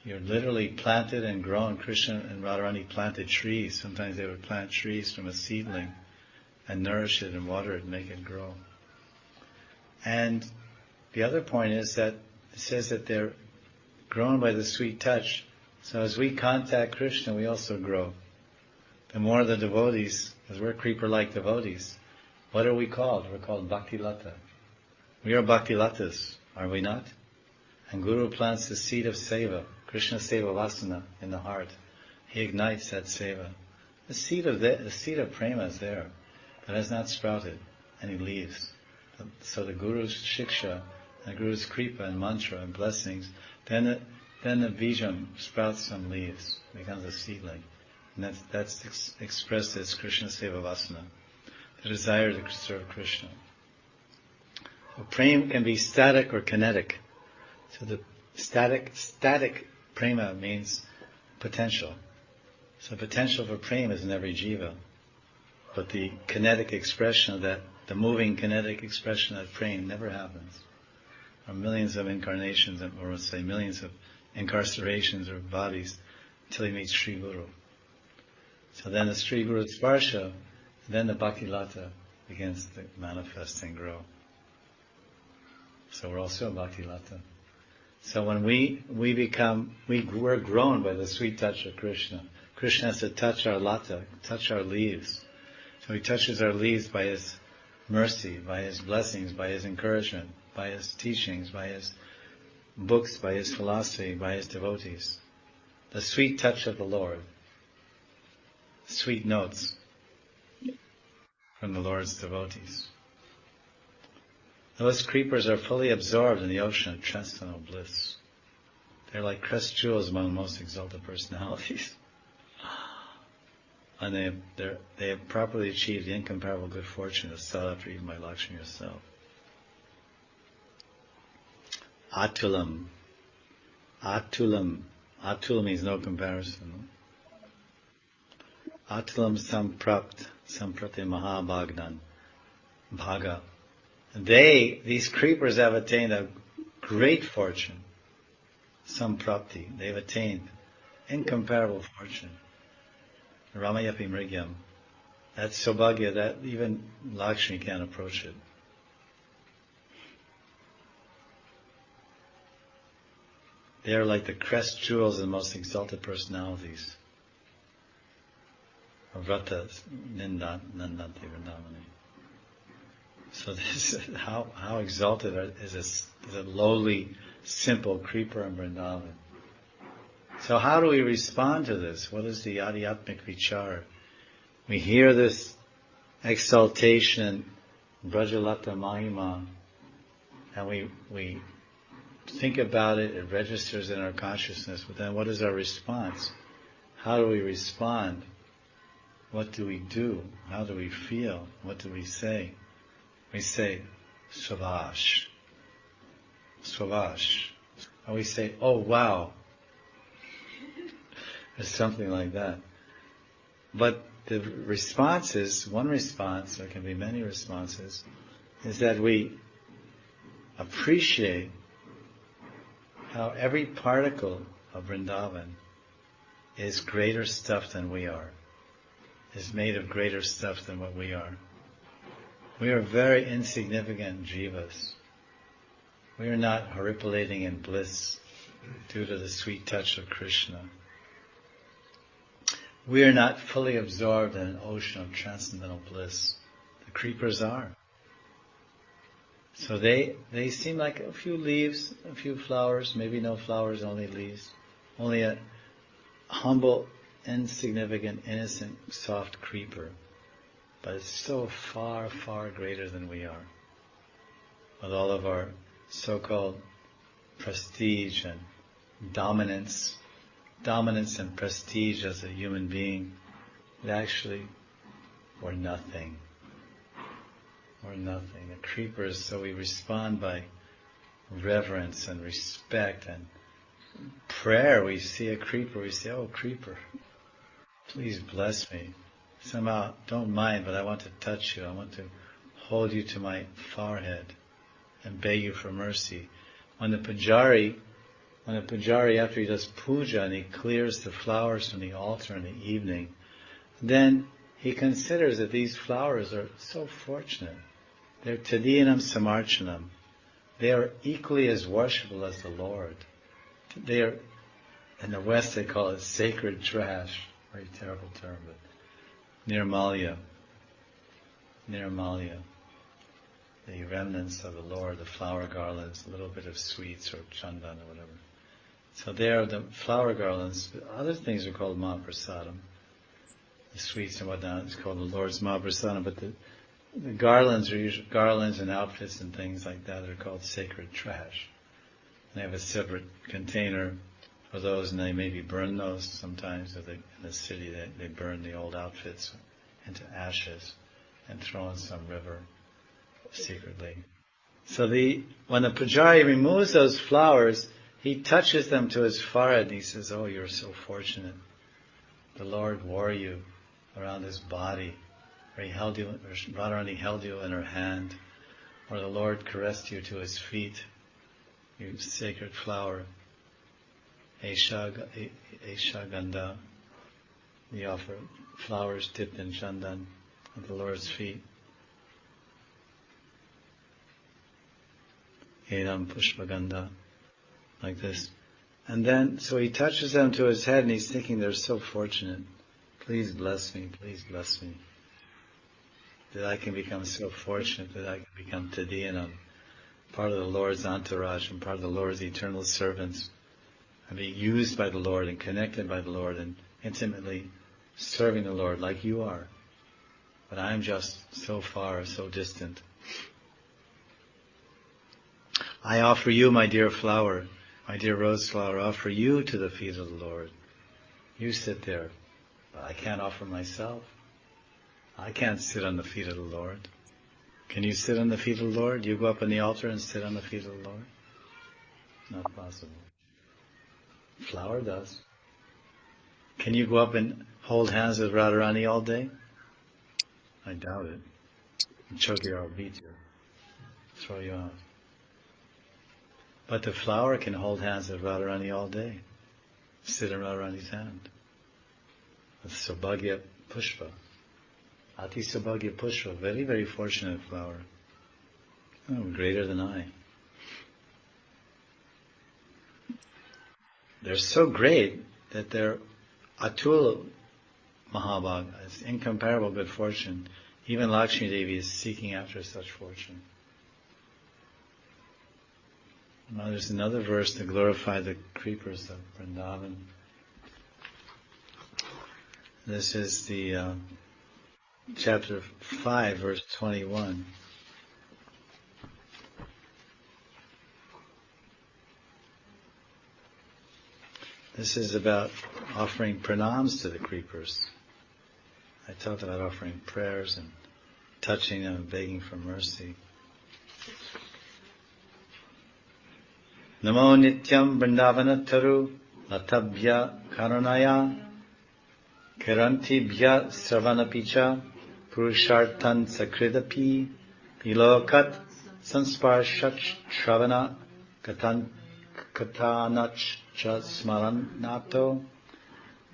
literally planted and grown. Krishna and Radharani planted trees. Sometimes they would plant trees from a seedling and nourish it and water it and make it grow. And the other point is that it says that they're grown by the sweet touch. So as we contact Krishna, we also grow. The more the devotees, because we're creeper-like devotees, what are we called? We're called Bhakti Lata. We are Bhakti Latas, are we not? And Guru plants the seed of Seva, Krishna Seva Vasana, in the heart. He ignites that Seva. The seed of Prema is there, but has not sprouted, and he leaves. So the Guru's Shiksha, the Guru's Kripa and Mantra and blessings, then the Bijam sprouts some leaves, becomes a seedling. And that's expressed as Krishna Seva Vasana, the desire to serve Krishna. So prema can be static or kinetic. So the static prema means potential. So potential for prema is in every jiva. But the kinetic expression of that, the moving kinetic expression of that prema never happens. There are millions of incarnations, or let's say millions of incarcerations or bodies until he meets Sri Guru. So then the Sri Guru Sparsha, then the Bhakti Lata begins to manifest and grow. So we're also a Bhakti Lata. So when we're grown by the sweet touch of Krishna. Krishna has to touch our lata, touch our leaves. So he touches our leaves by his mercy, by his blessings, by his encouragement, by his teachings, by his books, by his philosophy, by his devotees. The sweet touch of the Lord. Sweet notes from the Lord's devotees. Those creepers are fully absorbed in the ocean of transcendental bliss. They're like crest jewels among the most exalted personalities. And they have properly achieved the incomparable good fortune that's sought after even by Lakshmi herself. Atulam. Atul means no comparison. Atulam samprate mahabhagnan. Bhaga. These creepers have attained a great fortune. Samprapti. They've attained incomparable fortune. Ramayapi mrigyam. That's Sobhagya, that even Lakshmi can't approach it. They are like the crest jewels and most exalted personalities. Vrata Nandati Vrindavani. So this is how exalted is a lowly, simple creeper in Vrindavan. So how do we respond to this? What is the Adhyatmic Vichar? We hear this exaltation, Brajalata Mahima, and we think about it, it registers in our consciousness, but then what is our response? How do we respond? What do we do? How do we feel? What do we say? We say, Swavash. Swavash. And we say, oh wow. Or something like that. But the response is, one response, there can be many responses, is that we appreciate how every particle of Vrindavan is greater stuff than we are, is made of greater stuff than what we are. We are very insignificant jivas. We are not haripalating in bliss due to the sweet touch of Krishna. We are not fully absorbed in an ocean of transcendental bliss. The creepers are. So they seem like a few leaves, a few flowers, maybe no flowers, only leaves. Only a humble, insignificant, innocent, soft creeper. But it's so far, far greater than we are. With all of our so-called prestige and dominance and prestige as a human being, that actually we're nothing. We're nothing. The creepers, so we respond by reverence and respect and prayer. We see a creeper, we say, oh creeper, please bless me. Somehow, don't mind, but I want to touch you. I want to hold you to my forehead and beg you for mercy. When the pujari, after he does puja and he clears the flowers from the altar in the evening, then he considers that these flowers are so fortunate. They're tadiyanam samarchanam. They are equally as worshipful as the Lord. They are, in the West they call it sacred trash. Very terrible term, but Nirmalya, the remnants of the Lord, the flower garlands, a little bit of sweets or chandan or whatever. So there are the flower garlands. Other things are called Mahaprasadam. The sweets and whatnot is called the Lord's Mahaprasadam, but the garlands are usually garlands and outfits and things like that are called sacred trash. They have a separate container for those, and they maybe burn those sometimes. In the city, they burn the old outfits into ashes and throw in some river secretly. So when the pujari removes those flowers, he touches them to his forehead and he says, oh, you're so fortunate. The Lord wore you around his body, or Radharani held you in her hand, or the Lord caressed you to his feet, you sacred flower. Esha Gandha, we offer flowers dipped in chandan at the Lord's feet. Edam Pushpagandha, like this. And then, so he touches them to his head and he's thinking, they're so fortunate. Please bless me, that I can become so fortunate, that I can become Tadiyanam, part of the Lord's entourage and part of the Lord's eternal servants, and be used by the Lord and connected by the Lord and intimately serving the Lord like you are. But I'm just so far, so distant. I offer you, my dear flower, my dear rose flower, offer you to the feet of the Lord. You sit there. But I can't offer myself. I can't sit on the feet of the Lord. Can you sit on the feet of the Lord? You go up on the altar and sit on the feet of the Lord? Not possible. Flower does. Can you go up and hold hands with Radharani all day? I doubt it. And choke you or I'll beat you. Throw you out. But the flower can hold hands with Radharani all day. Sit in Radharani's hand. With Saubhagya Pushpa. Ati Saubhagya Pushpa. Very, very fortunate flower. Oh, greater than I. they're so great that they're atul mahabhag, it's incomparable good fortune. Even Lakshmi Devi is seeking after such fortune. Now there's another verse to glorify the creepers of Vrindavan. This is the chapter 5, verse 21. This is about offering pranams to the creepers. I talked about offering prayers and touching them and begging for mercy. Namo nityam vrindavanattaru latabhya karunaya kirantibhya sarvanapicha purushartan sakridapi vilokat sansparshach shravana katanach cha smaranato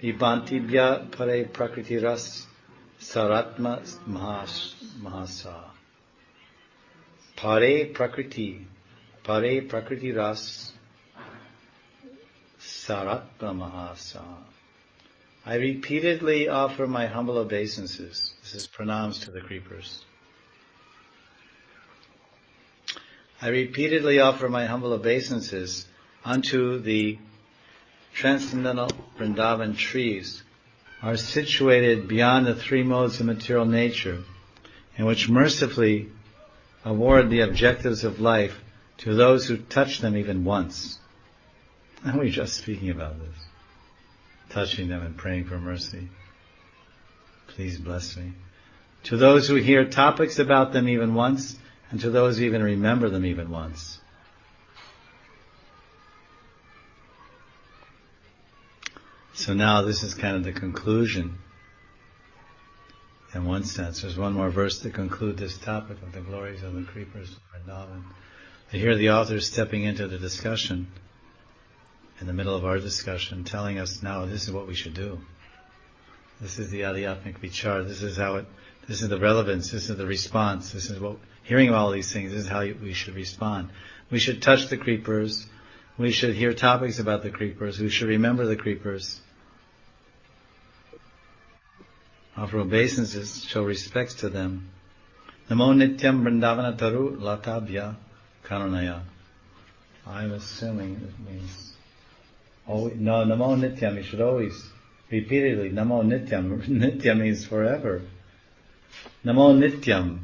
vibhantibhya pare prakriti ras saratma mahasa. Pare prakriti ras saratma mahasa. I repeatedly offer my humble obeisances. This is pranams to the creepers. I repeatedly offer my humble obeisances unto the transcendental Vrindavan trees, are situated beyond the three modes of material nature, and which mercifully award the objectives of life to those who touch them even once. And we're just speaking about this. Touching them and praying for mercy. Please bless me. To those who hear topics about them even once, and to those who even remember them even once. So now this is kind of the conclusion. In one sense, there's one more verse to conclude this topic of the glories of the creepers of Vrindavan. Here the author is stepping into the discussion, in the middle of our discussion, telling us now this is what we should do. This is the Adhyatmic Vichar. This is the relevance. This is the response. This is what, hearing all these things, this is how we should respond. We should touch the creepers. We should hear topics about the creepers. We should remember the creepers. Offer obeisances, show respects to them. Namo nityam vrindavana taru latabhya karunaya. I'm assuming it means, no, namo nityam, you should always, repeatedly, namo nityam. Nitya means forever. Namo nityam.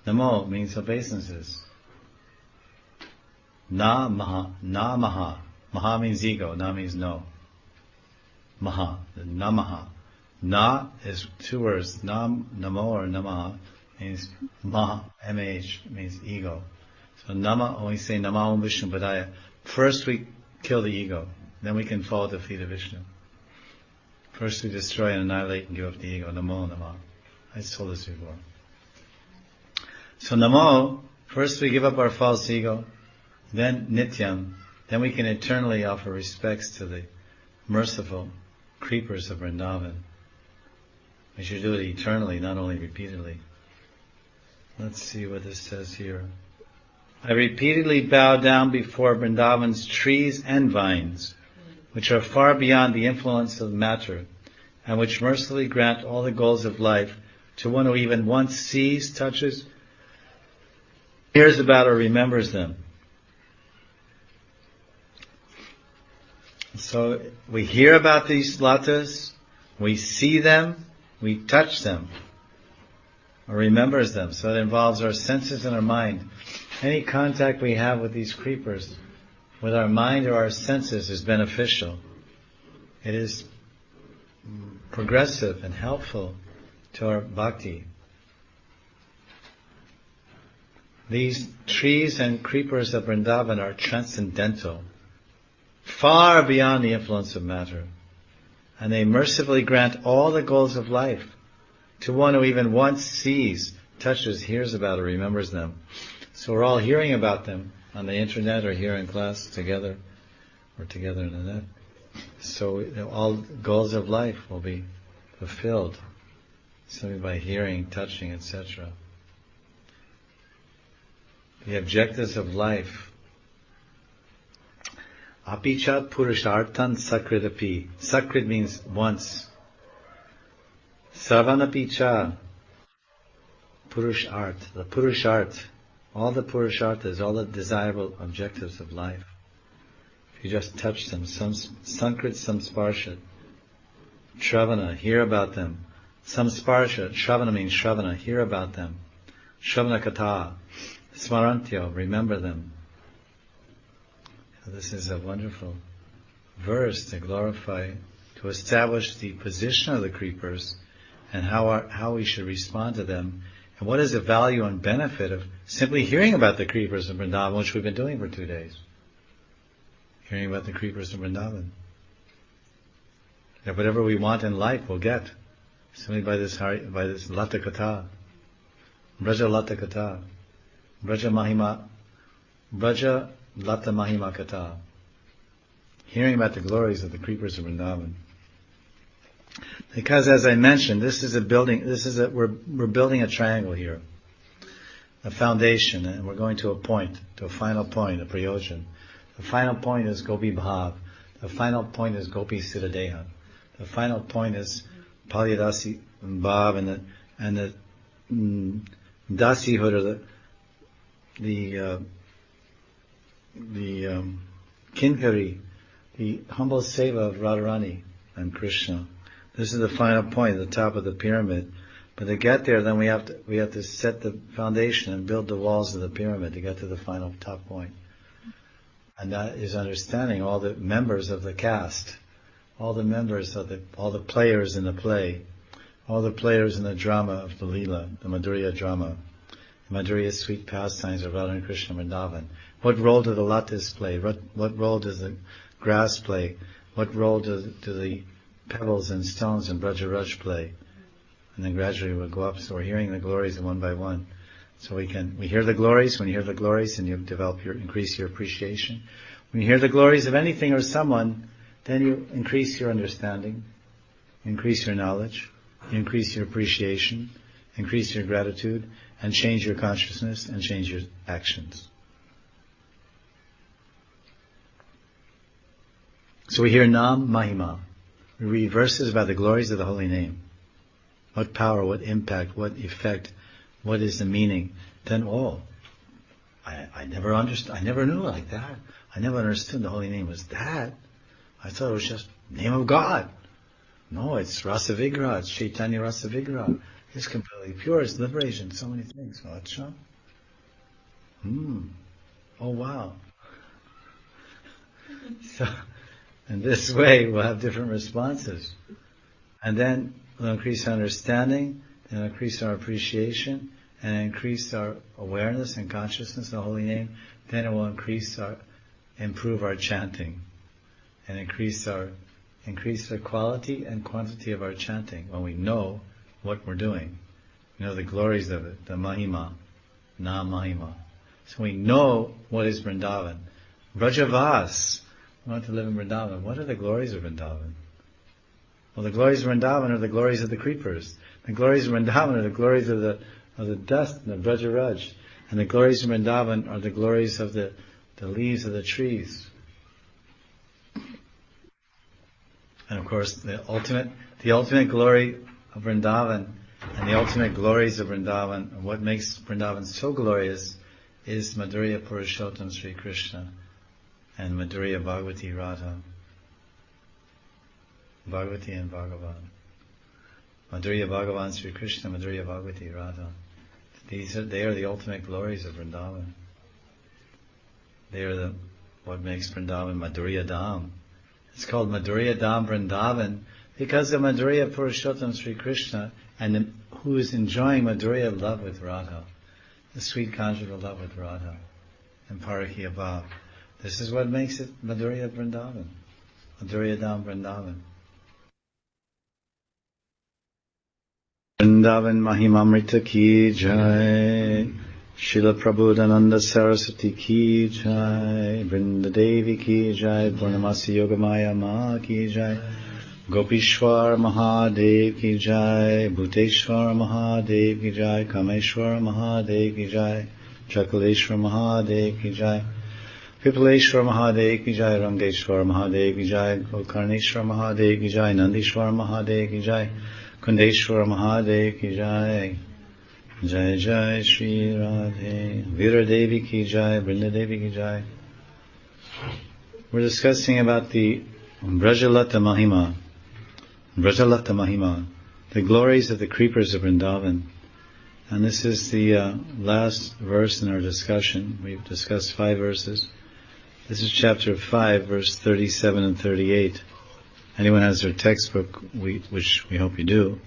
Namo means obeisances. Na maha. Maha means ego, na means no. Maha, namaha. Na is two words, namo or namaha means maha, M-A-H, means ego. So nama, when we say nama om Vishnu Padaya, first we kill the ego, then we can fall at the feet of Vishnu. First we destroy and annihilate and give up the ego, namo nama. I told this before. So namo, first we give up our false ego, then nityam, then we can eternally offer respects to the merciful creepers of Vrindavan. We should do it eternally, not only repeatedly. Let's see what this says here. I repeatedly bow down before Vrindavan's trees and vines, which are far beyond the influence of matter, and which mercifully grant all the goals of life to one who even once sees, touches, hears about or remembers them. So we hear about these latas, we see them, we touch them, or remembers them. So it involves our senses and our mind. Any contact we have with these creepers, with our mind or our senses, is beneficial. It is progressive and helpful to our bhakti. These trees and creepers of Vrindavan are transcendental, far beyond the influence of matter. And they mercifully grant all the goals of life to one who even once sees, touches, hears about, or remembers them. So we're all hearing about them on the internet or here in class together, or together in the net. So all goals of life will be fulfilled simply by hearing, touching, etc. The objectives of life. Apicha Purushartan Sakridapi. Sakrid means once. Savanapicha Purushart. The Purushart. All the Purushartas, all the desirable objectives of life. If you just touch them, Sankrit Samsparshat. Shravana, hear about them. Samsparshat, Shravana means Shravana, hear about them. Shravana Kata, Smarantyo, remember them. So this is a wonderful verse to glorify, to establish the position of the creepers and how we should respond to them. And what is the value and benefit of simply hearing about the creepers in Vrindavan, which we've been doing for 2 days. Hearing about the creepers in Vrindavan. That whatever we want in life we'll get. Simply by this Lata Kata. Braja Lata Kata. Braja Lata Mahima Kata. Hearing about the glories of the creepers of Vrindavan. Because as I mentioned, we're building a triangle here. A foundation, and we're going to a final point, a prayojan. The final point is Gopi Bhav. The final point is Gopi Siddhadeha. The final point is Palyadasi Bhav and the Dasihood, or the Kinkari, the humble seva of Radharani and Krishna. This is the final point, the top of the pyramid. But to get there, then we have to set the foundation and build the walls of the pyramid to get to the final top point. And that is understanding all the members of the cast, all the members of all the players in the play, all the players in the drama of the Leela, the Madhurya drama, the Madhurya sweet pastimes of Radha and Krishna Vrindavan. What role do the latas play? What role does the grass play? What role do the pebbles and stones in Brajaraj play? And then gradually we'll go up, so we're hearing the glories one by one. So we hear the glories. When you hear the glories, then you increase your appreciation. When you hear the glories of anything or someone, then you increase your understanding, increase your knowledge, you increase your appreciation, increase your gratitude, and change your consciousness and change your actions. So we hear Nam Mahima. We read verses about the glories of the holy name. What power, what impact, what effect, what is the meaning? Then, I never understood, I never knew like that. I never understood the holy name was that. I thought it was just name of God. No, it's Rasa Vigraha, it's Chaitanya Rasa Vigraha. It's completely pure, it's liberation, so many things. Acha. Oh wow. So, in this way, we'll have different responses. And then we'll increase our understanding, then increase our appreciation, and increase our awareness and consciousness of the holy name. Then it will improve our chanting, and increase the quality and quantity of our chanting when we know what we're doing. We know the glories of it, the Mahima, Nam Mahima. So we know what is Vrindavan. Brajavas, we want to live in Vrindavan. What are the glories of Vrindavan? Well, the glories of Vrindavan are the glories of the creepers. The glories of Vrindavan are the glories of the dust and the Brajaraj. And the glories of Vrindavan are the glories of the leaves of the trees. And of course, the ultimate glory of Vrindavan and the ultimate glories of Vrindavan, and what makes Vrindavan so glorious, is Madhurya Purushottam Sri Krishna and Madhurya Bhagavati Radha. Bhagavati and Bhagavan. Madhurya Bhagavan Sri Krishna, Madhurya Bhagavati Radha. They are the ultimate glories of Vrindavan. They are what makes Vrindavan Madhurya Dham. It's called Madhurya Dham Vrindavan because of Madhurya Purushottam Sri Krishna, and who is enjoying Madhurya love with Radha, the sweet conjugal love with Radha, and Parakya Bhav. This is what makes it Madhurya Vrindavan, Madhurya Dham Vrindavan. Vrindavan Mahimamrita ki jai, Srila Prabodhananda Saraswati ki jai, Vrindadevi ki jai, Purnamasi Yogamaya Ma ki jai, Gopishwar Mahadev ki jai, Bhuteshwar Mahadev ki jai, Kameshwar Mahadev ki jai, Chakaleshwar Mahadev ki jai, Pipaleshwar Mahadev ki jai, Rangeshwar Mahadev ki jai, Gokarneshwar Mahadev ki jai, Nandishwar Mahadev ki jai, Kundeshwar Mahadev ki jai. Jai Jai Shri Radhe, Veera Devi ki jai, Vrinda Devi ki jai. We're discussing about the Brajalata Mahima, the glories of the creepers of Vrindavan. And this is the last verse in our discussion. We've discussed 5 verses. This is chapter 5, verse 37 and 38. Anyone has their textbook, which we hope you do.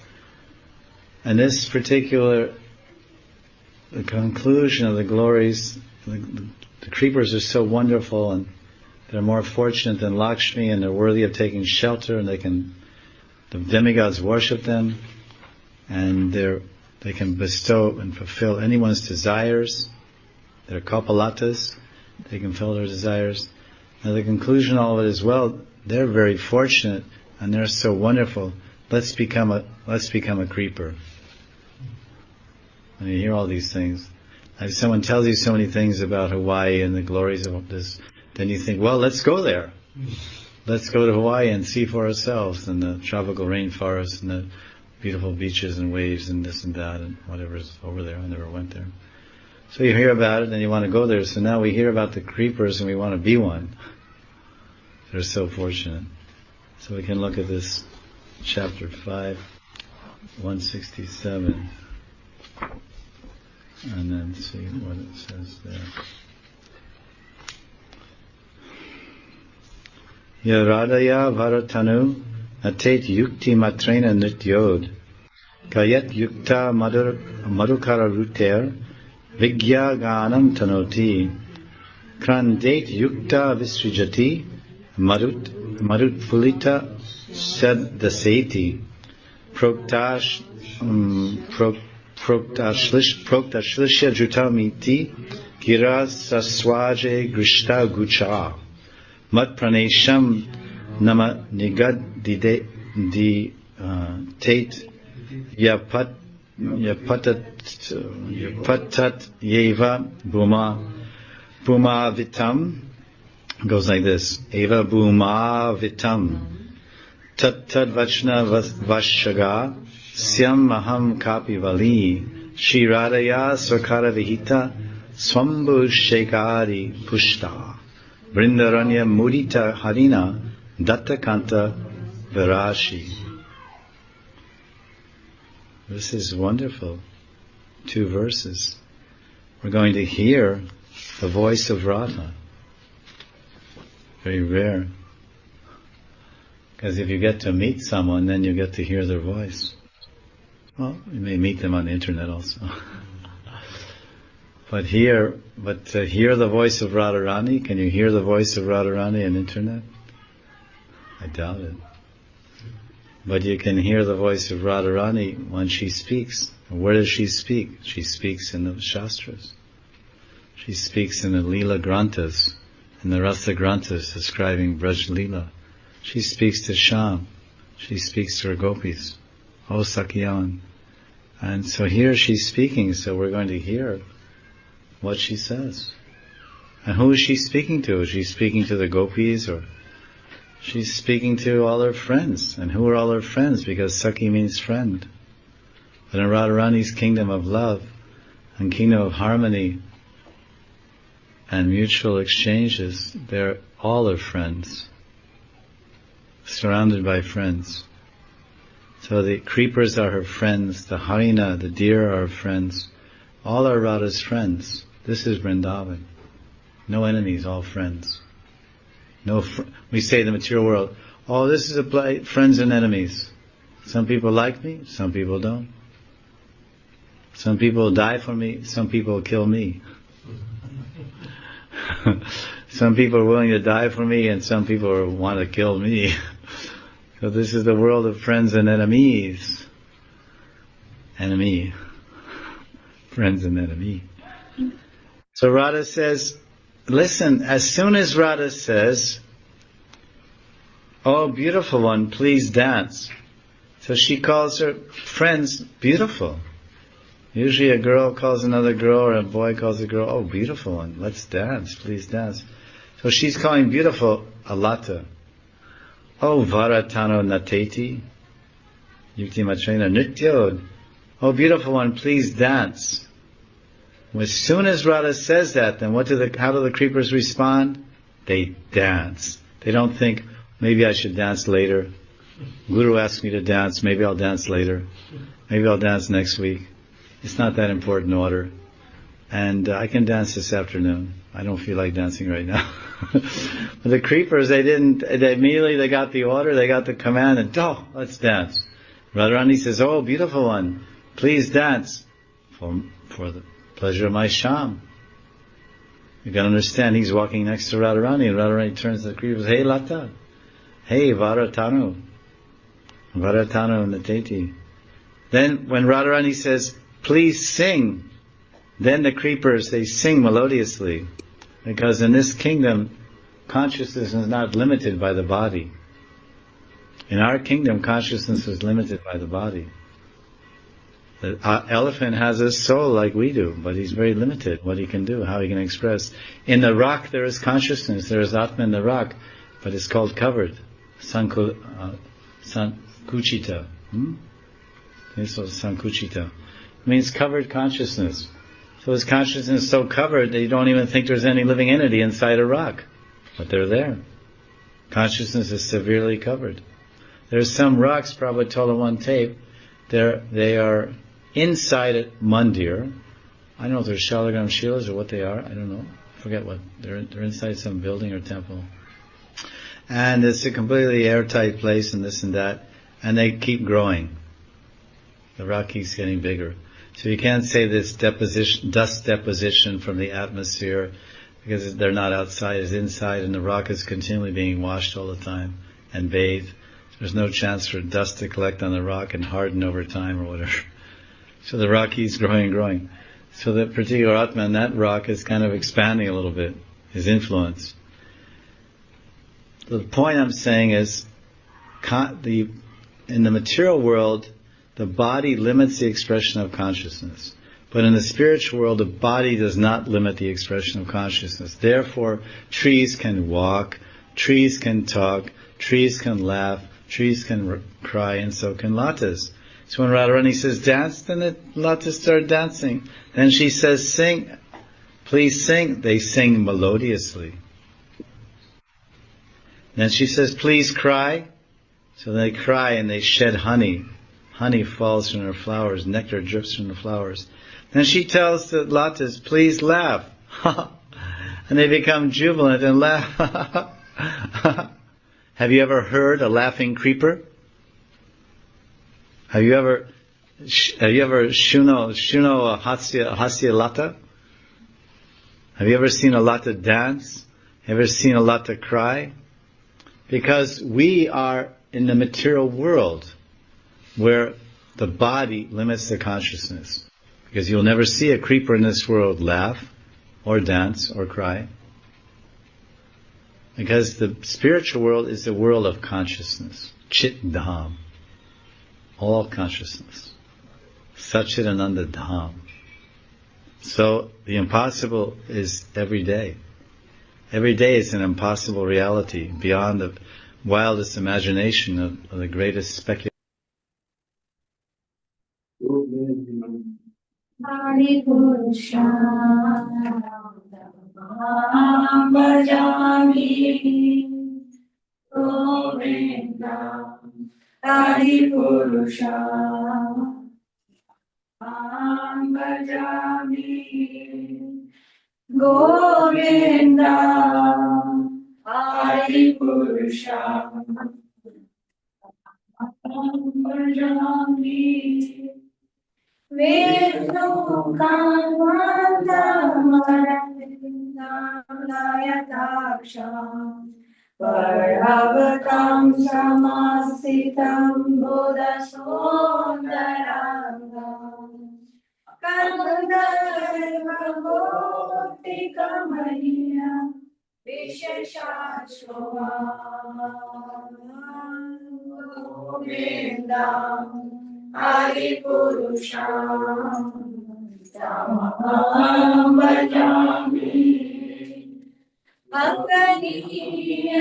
And this particular the conclusion of the glories, the creepers are so wonderful, and they're more fortunate than Lakshmi, and they're worthy of taking shelter, and the demigods worship them, and they can bestow and fulfill anyone's desires. They're kapalatas, they can fill their desires. Now the conclusion of all of it is, well, they're very fortunate, and they're so wonderful. Let's become a creeper. When you hear all these things, if someone tells you so many things about Hawaii and the glories of this, then you think, well, let's go there. Let's go to Hawaii and see for ourselves, and the tropical rainforest and the beautiful beaches and waves and this and that and whatever's over there. I never went there. So you hear about it and you want to go there. So now we hear about the creepers and we want to be one. They're so fortunate. So we can look at this chapter 5, 167. And then see what it says there. Yaradaya varatanu atet yukti matrena nityod kayat yukta madhukara ruter vigya ganam tanoti krandet yukta visrijati marut fulita sadaseti proktash Proktashlisha Jutamiti Gira Saswaje Grishta Gucha Mat Pranesham Nama Nigad Di Tate Yapatat Yeva Bhuma Vitam goes like this. Eva Bhuma Vitam Tat Vachna Vashaga Syam Maham Kapi Vali Shri Radhaya Sarkara Vihita Swambhu Shekari Pushta Vrindaranya Mudita Harina Datta Kanta Virashi. This is wonderful. 2 verses. We're going to hear the voice of Radha. Very rare. Because if you get to meet someone, then you get to hear their voice. Well, you may meet them on the internet also. But to hear the voice of Radharani, can you hear the voice of Radharani on the internet? I doubt it. But you can hear the voice of Radharani when she speaks. Where does she speak? She speaks in the Shastras. She speaks in the Leela Granthas, in the Rasa Granthas describing Braj Leela. She speaks to Sham. She speaks to her gopis. O Sakyan. And so here she's speaking, so we're going to hear what she says. And who is she speaking to? Is she speaking to the gopis, or she's speaking to all her friends? And who are all her friends? Because Sakhi means friend. But in Radharani's kingdom of love and kingdom of harmony and mutual exchanges, they're all her friends, surrounded by friends. So the creepers are her friends, the harina, the deer are her friends. All are Radha's friends. This is Vrindavan. No enemies, all friends. We say in the material world, oh, this is a place, friends and enemies. Some people like me, some people don't. Some people die for me, some people kill me. Some people are willing to die for me, and some people want to kill me. So this is the world of friends and enemies. Enemy. Friends and enemy. So Radha says, listen, as soon as Radha says, oh, beautiful one, please dance. So she calls her friends beautiful. Usually a girl calls another girl, or a boy calls a girl, oh, beautiful one, let's dance, please dance. So she's calling beautiful Alata. Oh Varatano Nateti, Yukti Matrena Nrityo. Oh beautiful one, please dance. As soon as Radha says that, then how do the creepers respond? They dance. They don't think, maybe I should dance later. Guru asked me to dance, maybe I'll dance later. Maybe I'll dance next week. It's not that important order. And I can dance this afternoon. I don't feel like dancing right now. But the creepers, they immediately got the order, they got the command, and let's dance. Radharani says, oh, beautiful one, please dance for the pleasure of my Sham. You got to understand, he's walking next to Radharani, and Radharani turns to the creepers, hey Lata, hey Varatanu Nateti. Then when Radharani says, please sing, then the creepers, they sing melodiously. Because in this kingdom, consciousness is not limited by the body. In our kingdom, consciousness is limited by the body. The elephant has a soul like we do, but he's very limited what he can do, how he can express. In the rock there is consciousness, there is Atma in the rock, but it's called covered. Sankuchita. Sankuchita. It means covered consciousness. So his consciousness is so covered that you don't even think there's any living entity inside a rock. But they're there. Consciousness is severely covered. There's some rocks, Prabhupada told on one tape, they are inside a mandir. I don't know if they're Shalagram Shilas or what they are, I don't know. I forget what. They're inside some building or temple. And it's a completely airtight place and this and that. And they keep growing. The rock keeps getting bigger. So you can't say this dust deposition from the atmosphere, because they're not outside, it's inside, and the rock is continually being washed all the time and bathed. There's no chance for dust to collect on the rock and harden over time or whatever. So the rock keeps growing and growing. So that particular Atma in that rock is kind of expanding a little bit, his influence. The point I'm saying is, in the material world, the body limits the expression of consciousness. But in the spiritual world, the body does not limit the expression of consciousness. Therefore, trees can walk, trees can talk, trees can laugh, trees can cry, and so can latas. So when Radharani says dance, then the latas start dancing. Then she says sing, please sing. They sing melodiously. Then she says please cry. So they cry and they shed honey. Honey falls from their flowers, nectar drips from the flowers. Then she tells the latas, please laugh. And they become jubilant and laugh. Have you ever heard a laughing creeper? Have you ever shuno a hasya lata? Have you ever seen a lata dance? Have you ever seen a lata cry? Because we are in the material world, where the body limits the consciousness. Because you'll never see a creeper in this world laugh, or dance, or cry. Because the spiritual world is the world of consciousness. Chit Dham. All consciousness. Satchit Ananda Dham. So the impossible is every day. Every day is an impossible reality beyond the wildest imagination of the greatest speculation. Hari Purusha Bhajami Govinda Hari Purusha Bhajami Govinda Hari Purusha Bhajami Vishnu Kamandamaranayataksha Paravatam Samasitam Buddha Sundaranga Kandarva Gotika Mania Visheshashva Govinda Hari Purusha Tamaham Bhajami Anganiyasya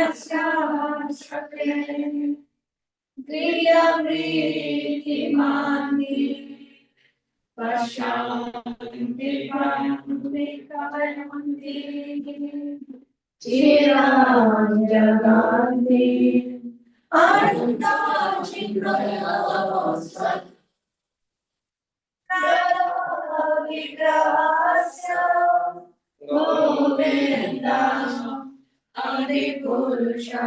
Kriyamriti Pashanti Pranti Chiram Jaganti Ananta Chindraya Vigrahasya Govinda Adipurusha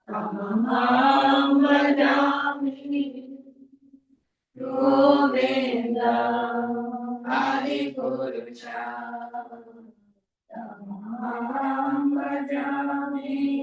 Tamaham Vajami Govinda Adipurusha Tamaham Vajami.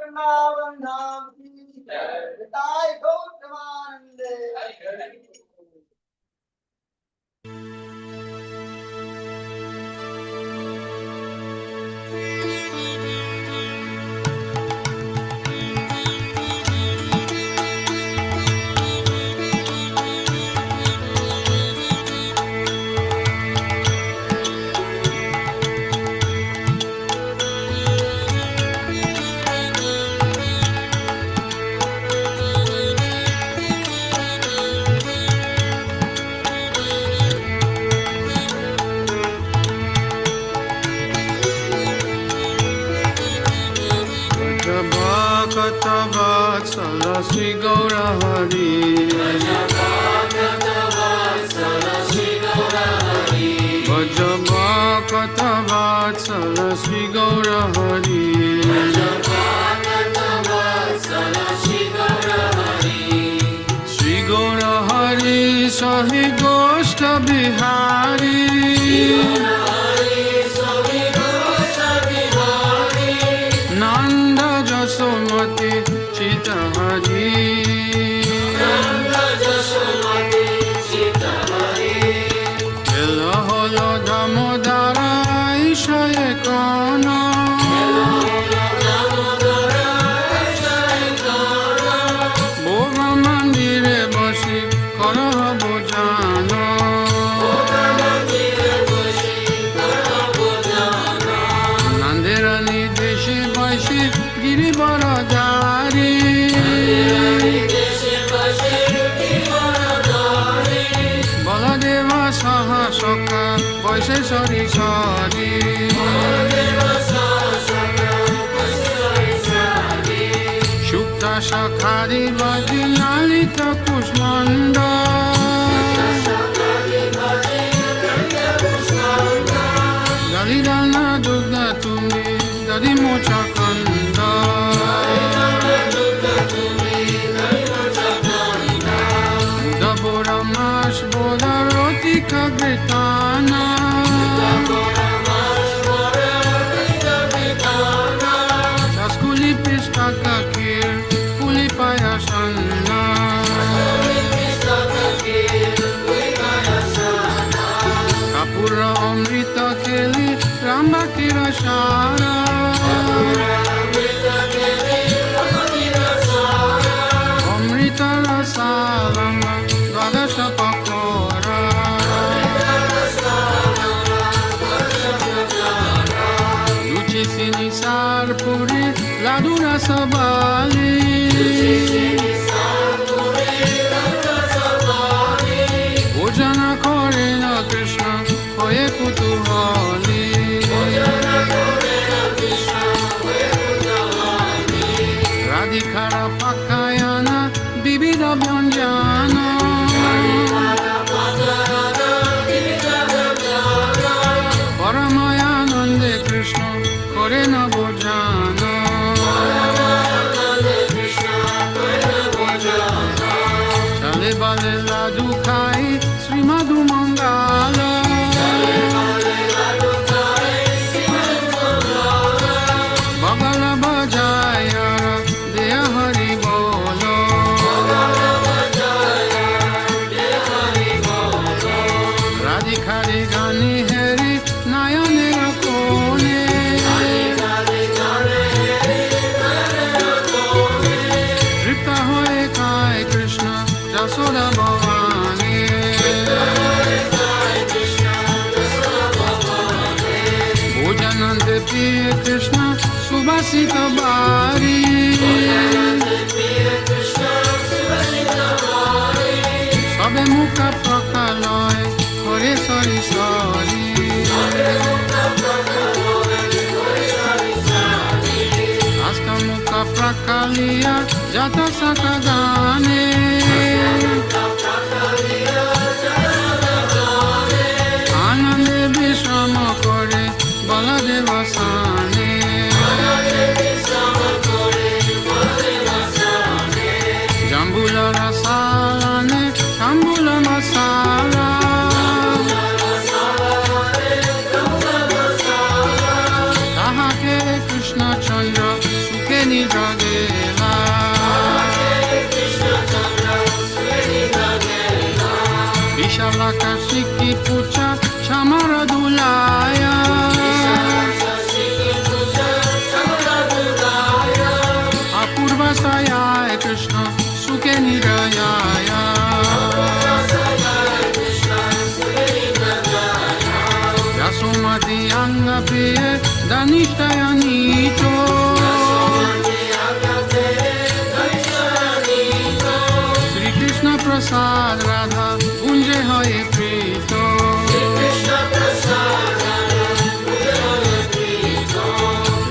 Vrindavan Dham ki jai, Nitai Gautamaనందే. Sri Gaura Hari Vajabhakatavatsala Sri Gaura Hari Sri Gaura Hari Sahi Goshta Bihari Nanda Jasomati Chita Hari Dhira Damodara Ishaye Kana Bhoga Mandire Basi Kara Bhojana সখা বৈশে sorry sorry Supta সখারি বাজি লালিত কুষ্মণ্ড দাদি দানা দুগ্ধা তুমি দাদি মোচা কন্দ Dabora mash boda rotika britana Daskuli pistaka kir puli payasana Kapura amrita keli ramba kirashara Amrita rasalama Dvadasha pakora Luci sinisar puri Ladu rasabali Bhojana kore na Krishna Hoye kutuhali Radhikara pakayana Bibida byanjana Paramayanande Krishna Kore na bojana Chale bale ladu khai Sri Madhu Mangala Bagala bajaya Deya Hari Bolo Radhikari Gani Hari Nayane Rakone Tripta hoye kai Krishna Jasoda Bhavani Bhojanande Priya Krishna Subhasita Bari Sabe mukha prakaloy Kore sari sari Asta mukha prakaliya Jata sakagane Anande vishrama kore Baladeva sane Jambula rasalane Tambula masala Tahake Krishna Chandra Suke nidradela Vishalaka Shiki Pucha Chamara Dulaya Apurva Sayaya Krishna Suke nirayaya Yasomati Anga Priye Danishtaya Nito Sri Krishna Prasad Radha Unje Hoye Prito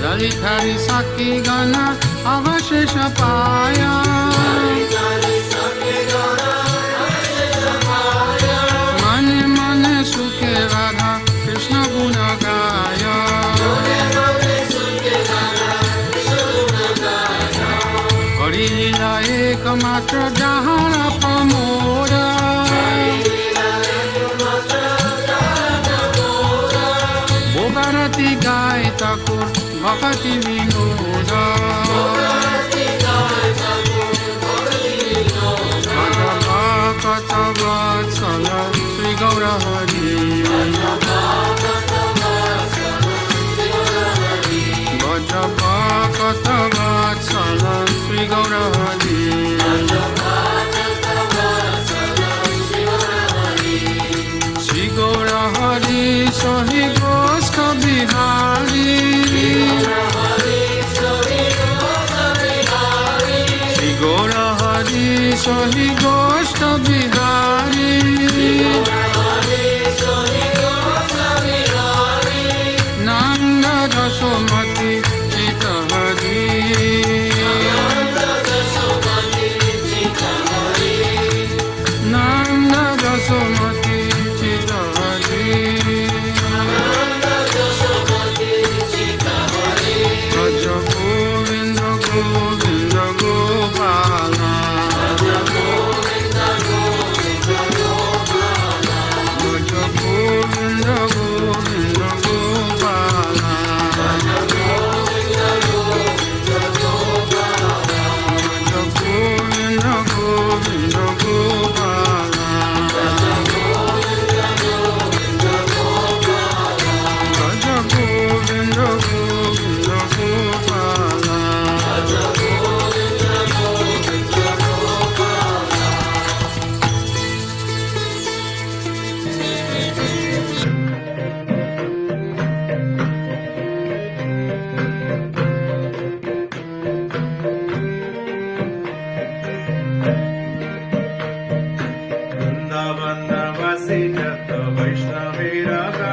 Lalitari Saki Gana Avashesha Paya Mane Mane Sukhe Radha Krishna Guna Gaya Hari Lila Ekamatra Jahara Pamoda Bhogarati Gai Thakur Bhakti Vinoda Bhagavata Vatsala Sri Gaura Hari Bhagavata Vatsala Sri Gaura Hari Sri Gaura Hari Sahi Goska Bihari Sri Gaura Hari Sahi Goska Bihari Vrindavan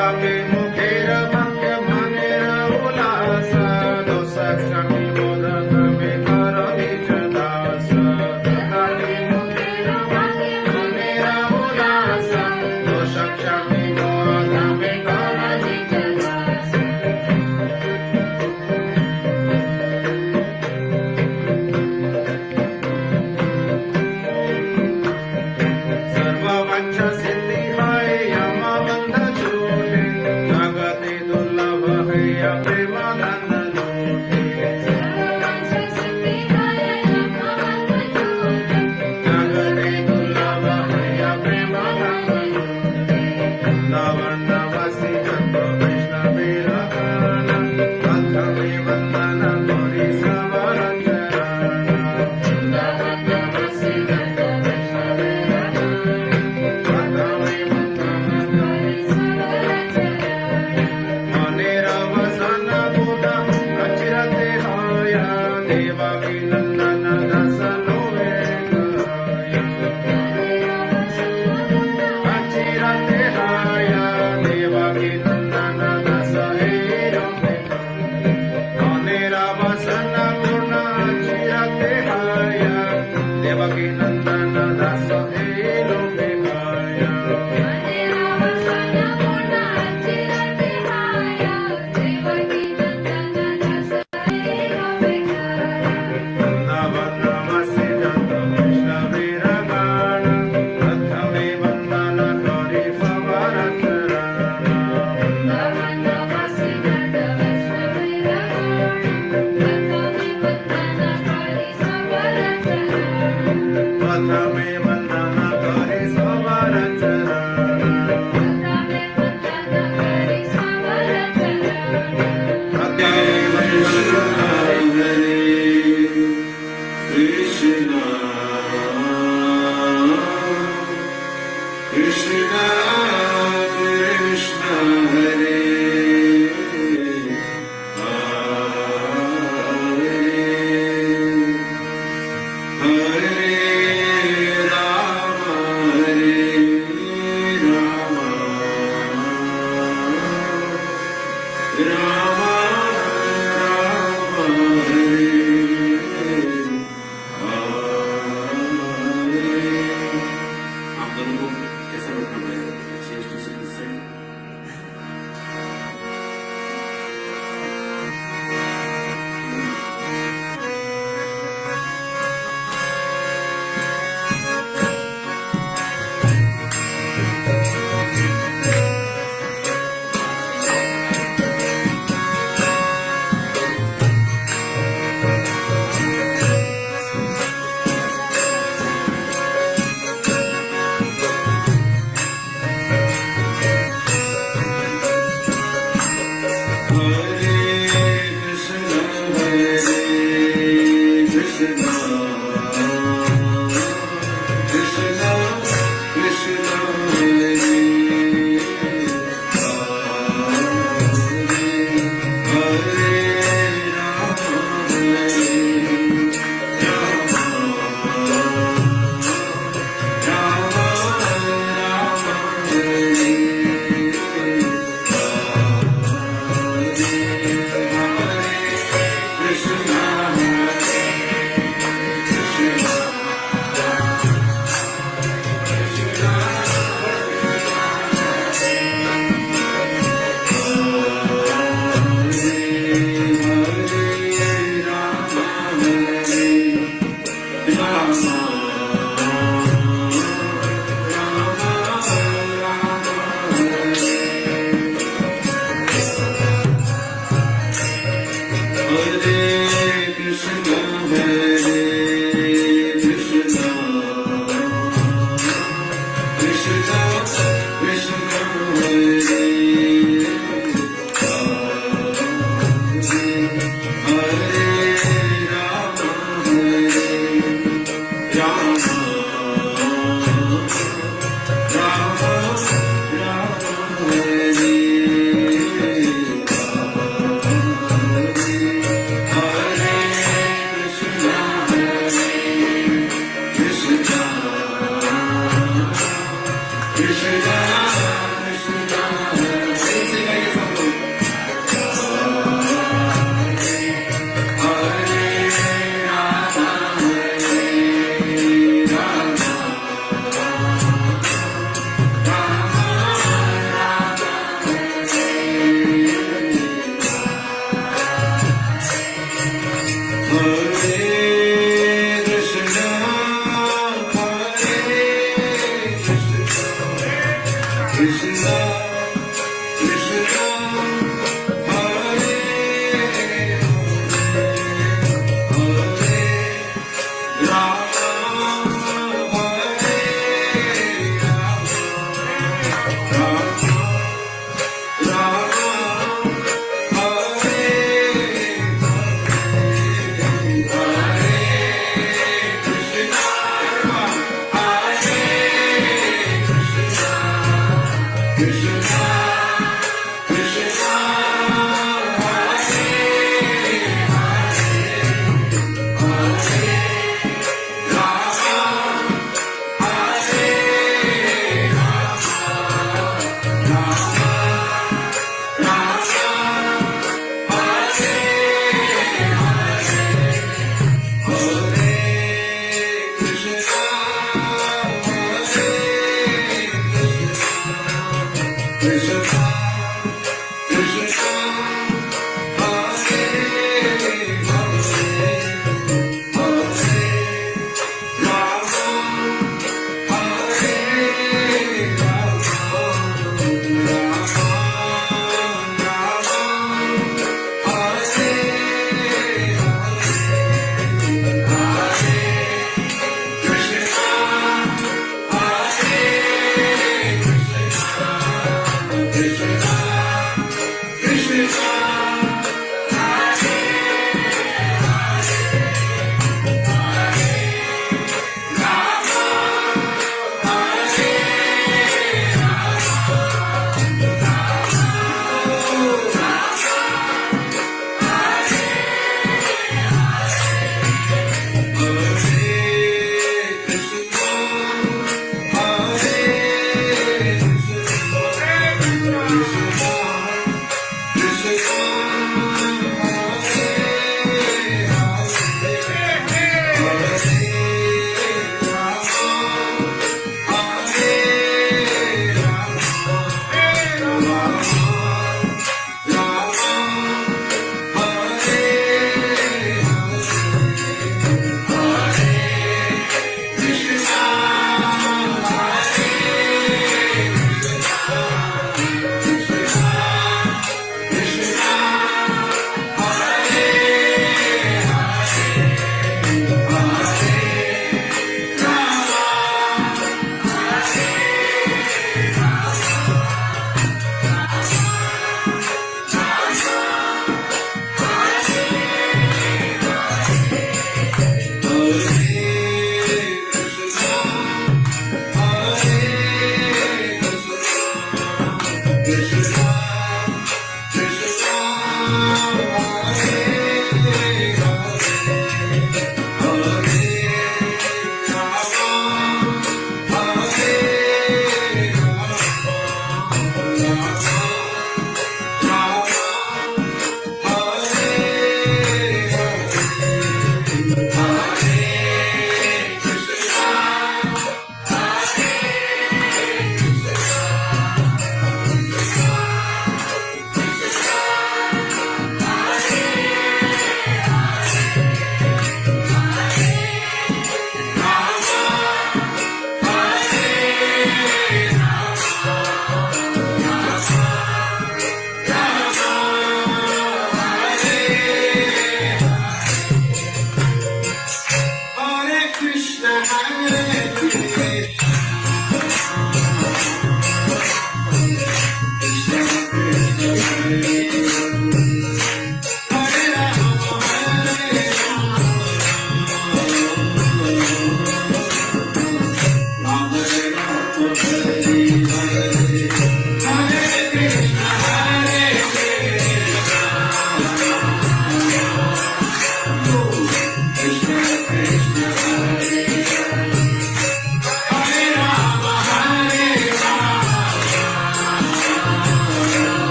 Hare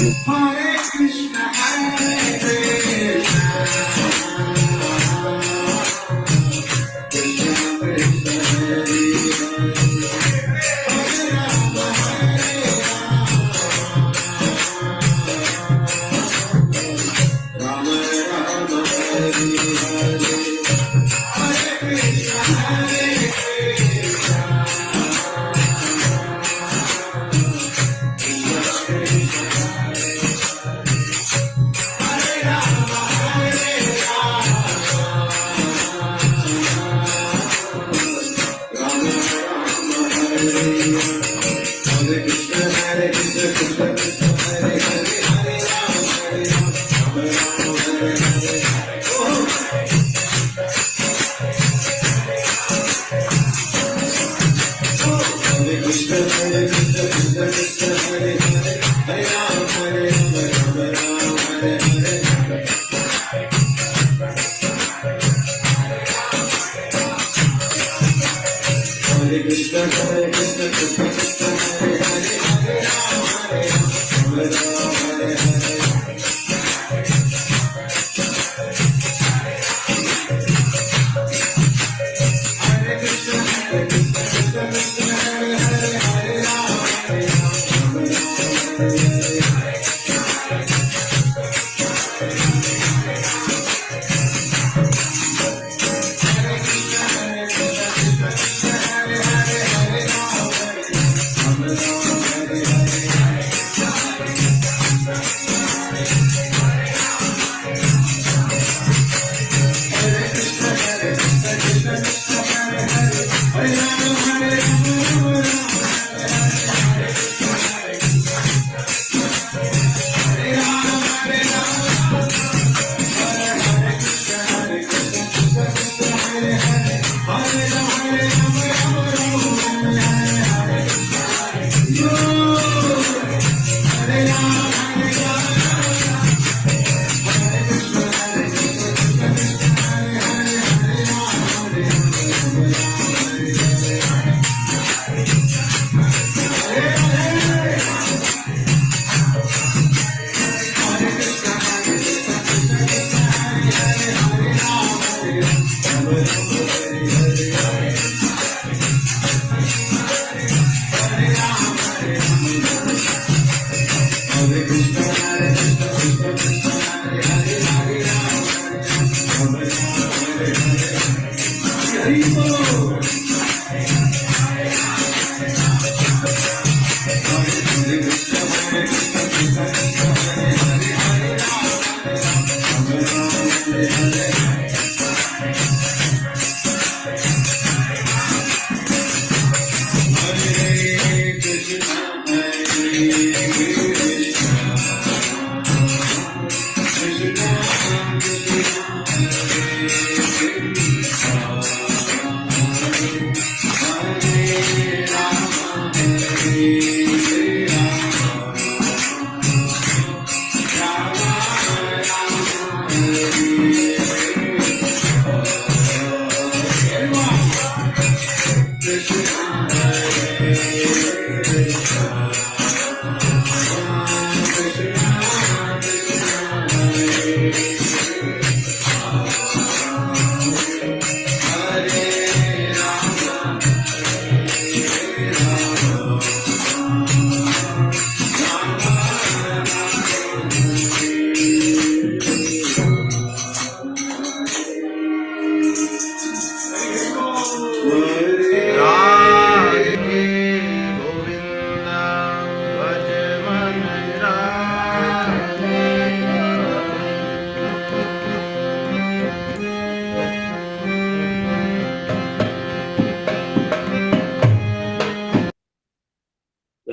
Hare Krishna, Hare Krishna, Krishna Krishna,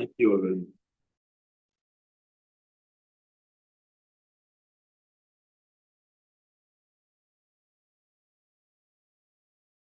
Thank you, Arvind.